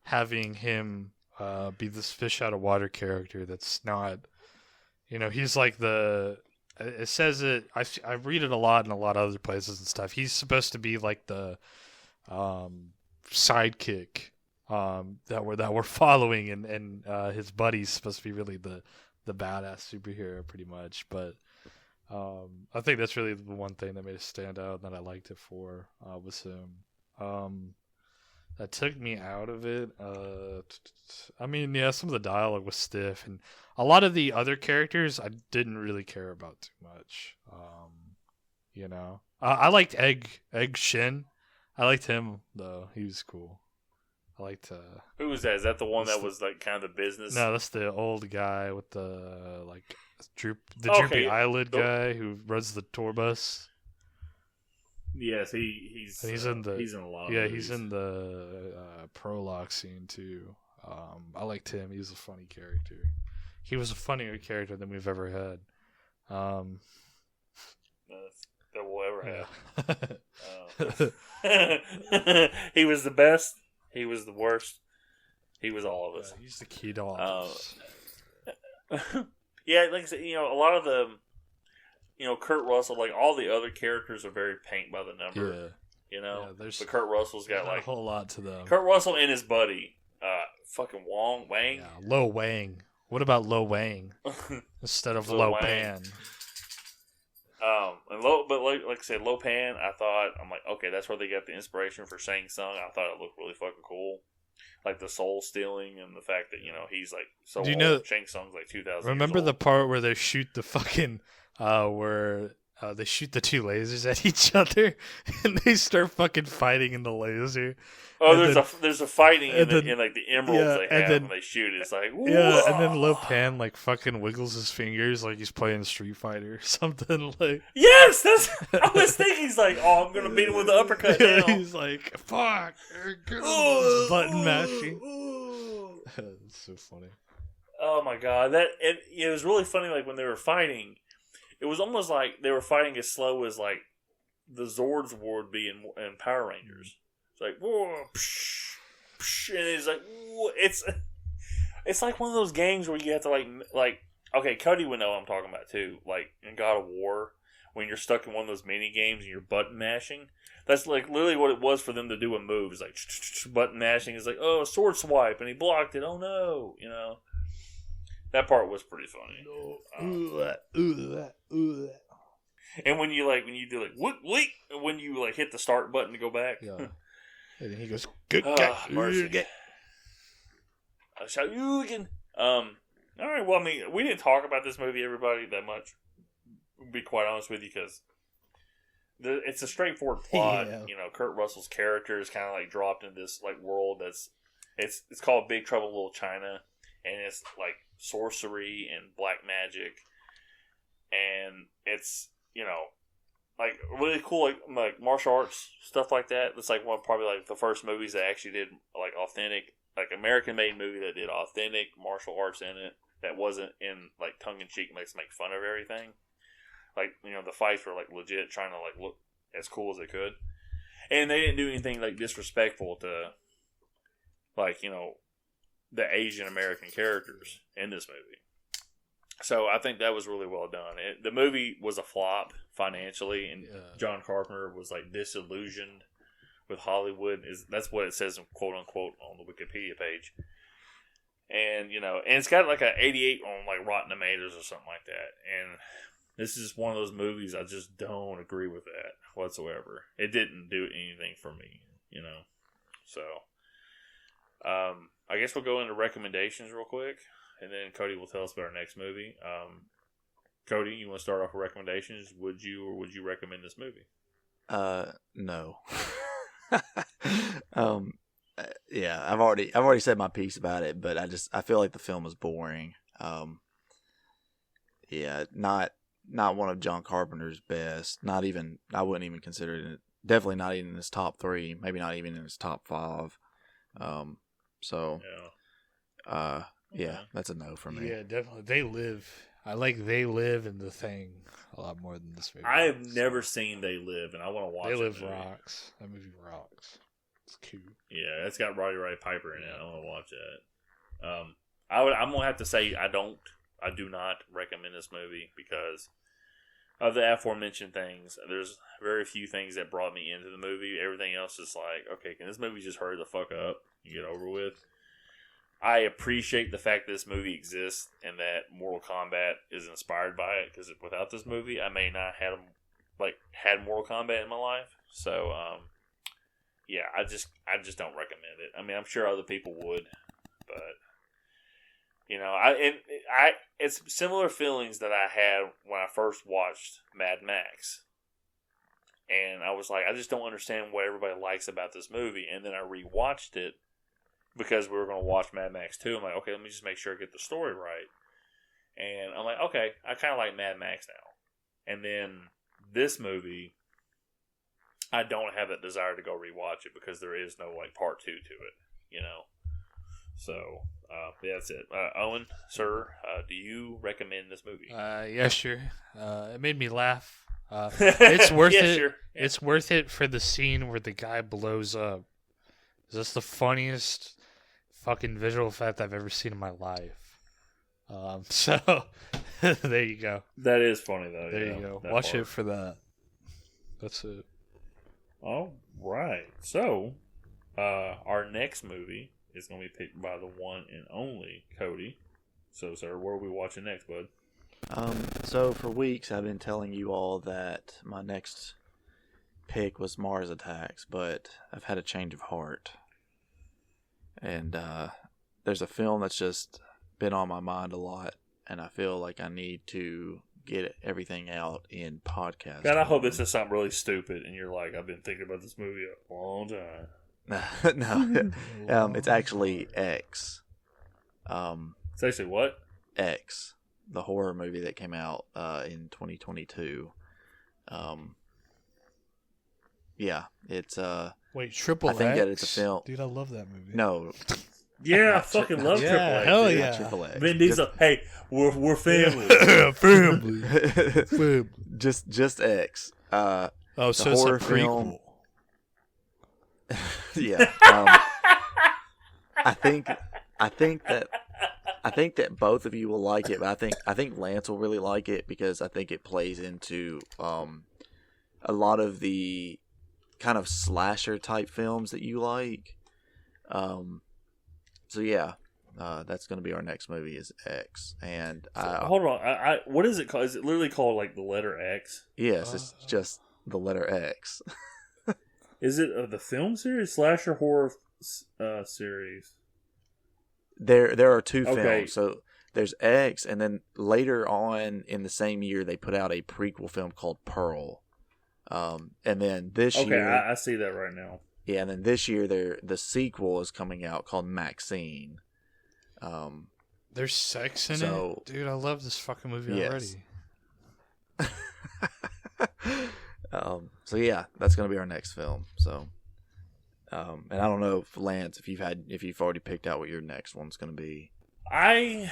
having him be this fish out of water character that's not, he's like it says it, I read it a lot in a lot of other places and stuff. He's supposed to be like the sidekick that we're following, and his buddy's supposed to be really the badass superhero pretty much. But I think that's really the one thing that made it stand out and that I liked it for was him. That took me out of it. I mean, yeah, some of the dialogue was stiff, and a lot of the other characters I didn't really care about too much. I liked Egg Shin. I liked him though; he was cool. I liked. Who was that? Is that the one that was like kind of the business? No, that's the old guy with the droopy eyelid guy who runs the tour bus. Yes, he's in a lot. Yeah, of he's in the prologue scene too. I liked him. He was a funny character. He was a funnier character than we've ever had. That we'll ever have. He was the best. He was the worst. He was all of us. Yeah, he's the key to all of us. Yeah, like I said, a lot of the. Kurt Russell, like all the other characters are very paint by the number. Yeah. But Kurt Russell's got like a whole lot to them. Kurt Russell and his buddy, fucking Wang. Yeah, Lo Wang. What about Lo Wang instead of Lo Pan? But like I said, Lo Pan, I'm like, okay, that's where they got the inspiration for Shang Tsung. I thought it looked really fucking cool. Like the soul stealing and the fact that, he's like so old. Shang Tsung's like 2,000 Remember years old. the part where they shoot the fucking where they shoot the two lasers at each other and they start fucking fighting in the laser. Oh, there's a fighting in like the emeralds they have when they shoot. It's like, whoa. Yeah, and then Lo Pan like fucking wiggles his fingers like he's playing Street Fighter or something like. Yes, I was thinking he's like, oh, I'm gonna beat him with the uppercut now. He's like, fuck, button mashing. It's so funny. Oh my god, it was really funny. Like when they were fighting. It was almost like they were fighting as slow as like the Zords would be in Power Rangers. It's like whoa, psh, psh, and it's like whoa. It's like one of those games where you have to like okay, Cody would know what I'm talking about too. Like in God of War, when you're stuck in one of those mini games and you're button mashing. That's like literally what it was for them to do a move. It's like button mashing. It's like sword swipe, and he blocked it. Oh no, That part was pretty funny. And when you do like wait, when you like hit the start button to go back. Yeah. And then he goes, good mercy. Shoryuken. All right, well, I mean, we didn't talk about this movie, everybody, that much. To be quite honest with you, because it's a straightforward plot. Yeah. Kurt Russell's character is kind of like dropped in this like world that's it's called Big Trouble in Little China, and it's like sorcery and black magic, and it's like really cool like martial arts stuff like that. It's like probably like the first movies that actually did like authentic like American-made movie that did authentic martial arts in it, that wasn't in like tongue-in-cheek makes make fun of everything. Like, you know, the fights were like legit trying to like look as cool as they could, and they didn't do anything like disrespectful to, like, you know, the Asian American characters in this movie. So I think that was really well done. The movie was a flop financially, and John Carpenter was like disillusioned with Hollywood. That's what it says, quote unquote, on the Wikipedia page. And, you know, and it's got like an 88 on like Rotten Tomatoes or something like that. And this is one of those movies I just don't agree with that whatsoever. It didn't do anything for me, you know. So, I guess we'll go into recommendations real quick, and then Cody will tell us about our next movie. Cody, you want to start off with recommendations? Would you recommend this movie? No. Yeah, I've already said my piece about it, but I feel like the film is boring. Yeah, not one of John Carpenter's best. Not even, I wouldn't even consider it. Definitely not even in his top 3. Maybe not even in his top 5. So, yeah, that's a no for me. Yeah, definitely. They Live in The Thing a lot more than this movie. I have never seen They Live, and I want to watch it. They Live rocks. That movie rocks. It's cute. Yeah, it's got Roddy Piper in it. I want to watch that. I'm gonna have to say I do not recommend this movie because of the aforementioned things. There's very few things that brought me into the movie. Everything else is like, okay, can this movie just hurry the fuck up and get over with? I appreciate the fact that this movie exists and that Mortal Kombat is inspired by it, because without this movie, I may not have had Mortal Kombat in my life. So, yeah, I just don't recommend it. I mean, I'm sure other people would, but you know, it's similar feelings that I had when I first watched Mad Max, and I was like, I just don't understand what everybody likes about this movie. And then I rewatched it because we were going to watch Mad Max 2. I'm like, okay, let me just make sure I get the story right. And I'm like, okay, I kind of like Mad Max now. And then this movie, I don't have that desire to go rewatch it because there is no like part 2 to it, you know. So, yeah, that's it. Owen, sir, do you recommend this movie? Yeah, sure. It made me laugh. It's worth yeah, it. Sure. Yeah. It's worth it for the scene where the guy blows up. That's the funniest fucking visual effect I've ever seen in my life. So there you go. That is funny though. There you go. Watch it for that. That's it. All right. So, our next movie is going to be picked by the one and only Cody. So, sir, what are we watching next, bud? So for weeks I've been telling you all that my next pick was Mars Attacks, but I've had a change of heart. And there's a film that's just been on my mind a lot, and I feel like I need to get everything out in podcast. God, I hope this is something really stupid, and you're like, I've been thinking about this movie a long time. No, it's actually X. It's actually what? X, the horror movie that came out in 2022. Yeah, it's Wait, Triple I think X? that it's a film. Dude, I love that movie. No. Yeah, I fucking love Triple X. Hell dude. yeah. Triple X. Vin Diesel, hey, we're family. Family. just X. Oh, so it's a horror prequel. film. Yeah. I think that both of you will like it, but I think Lance will really like it because I think it plays into a lot of the kind of slasher type films that you like. So yeah, that's going to be our next movie is X. And Hold on, I what is it called? Is it literally called like the letter X? Yes, it's just the letter X. Is it the film series, slasher horror series? There are two Okay. films. So there's X, and then later on in the same year they put out a prequel film called Pearl. And then this year, I see that right now. yeah, and then this year the sequel is coming out called Maxine. There's sex in So- it? Dude, I love this fucking movie Yes. already. So yeah, that's gonna be our next film. So And I don't know if Lance, if you've already picked out what your next one's going to be. I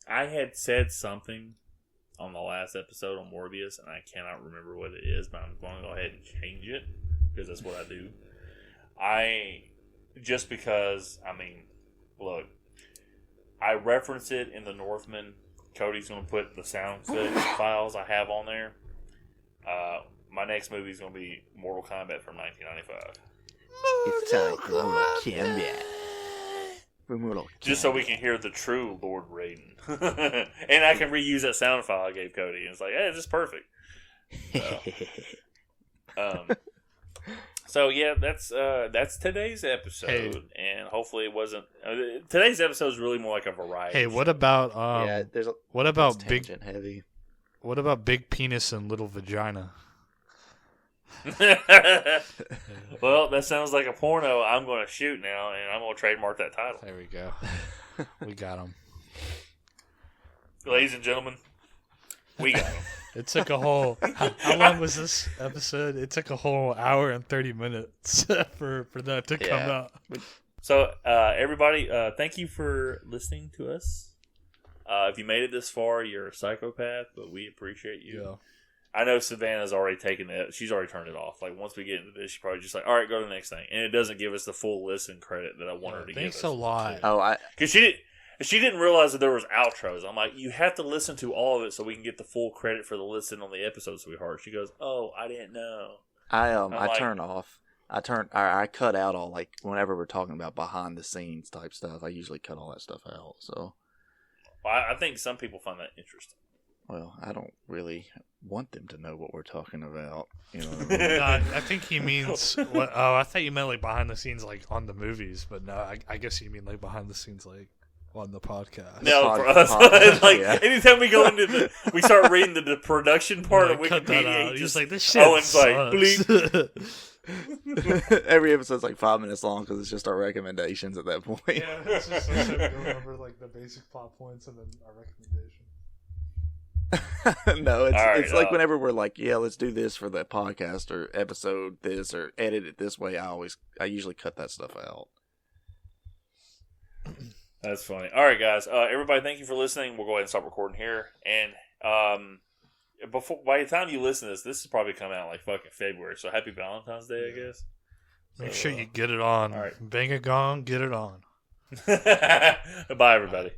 had said something on the last episode on Morbius, and I cannot remember what it is, but I'm going to go ahead and change it because that's what I do. Look, I reference it in the Northman. Cody's going to put the sound files I have on there. My next movie is going to be Mortal Kombat from 1995. It's time for Mortal Kombat. Just so we can hear the true Lord Raiden. And I can reuse that sound file I gave Cody. And it's like, hey, this is perfect. So yeah, that's today's episode. Hey. And hopefully it wasn't... today's episode is really more like a variety. Hey, what about what about big tangent heavy? What about big penis and little vagina? Well, that sounds like a porno I'm going to shoot now, and I'm going to trademark that title. There we go. We got him. Ladies and gentlemen, we got him. It took a whole. How long was this episode? It took a whole hour and 30 minutes for that to come out. So, everybody, thank you for listening to us. If you made it this far, you're a psychopath, but we appreciate you. Yeah. I know Savannah's already taken it. She's already turned it off. Like, once we get into this, she's probably just like, all right, go to the next thing. And it doesn't give us the full listen credit that I want her to give us. Thanks a lot. Because she didn't realize that there was outros. I'm like, you have to listen to all of it so we can get the full credit for the listen on the episode, sweetheart. She goes, oh, I didn't know. I turn off. I cut out all, like, whenever we're talking about behind the scenes type stuff, I usually cut all that stuff out. So, well, I think some people find that interesting. well, I don't really want them to know what we're talking about. You know what I mean? No, I think he means. I thought you meant like behind the scenes, like on the movies, but no, I guess you mean like behind the scenes, like on the podcast. No, for us, anytime we go into we start reading the production part of Wikipedia. He's like, this shit Owen's sucks. like, bleep. Every episode's like 5 minutes long because it's just our recommendations at that point. Yeah, it's just so we remember like the basic plot points and then our recommendation. No, it's right, it's like whenever we're like, yeah, let's do this for the podcast or episode this or edit it this way. I usually cut that stuff out. That's funny. All right, guys. Everybody, thank you for listening. We'll go ahead and stop recording here. And by the time you listen to this is probably coming out like fucking February. So happy Valentine's Day, I guess. Make sure you get it on. All right. Bang a gong, get it on. Bye, everybody.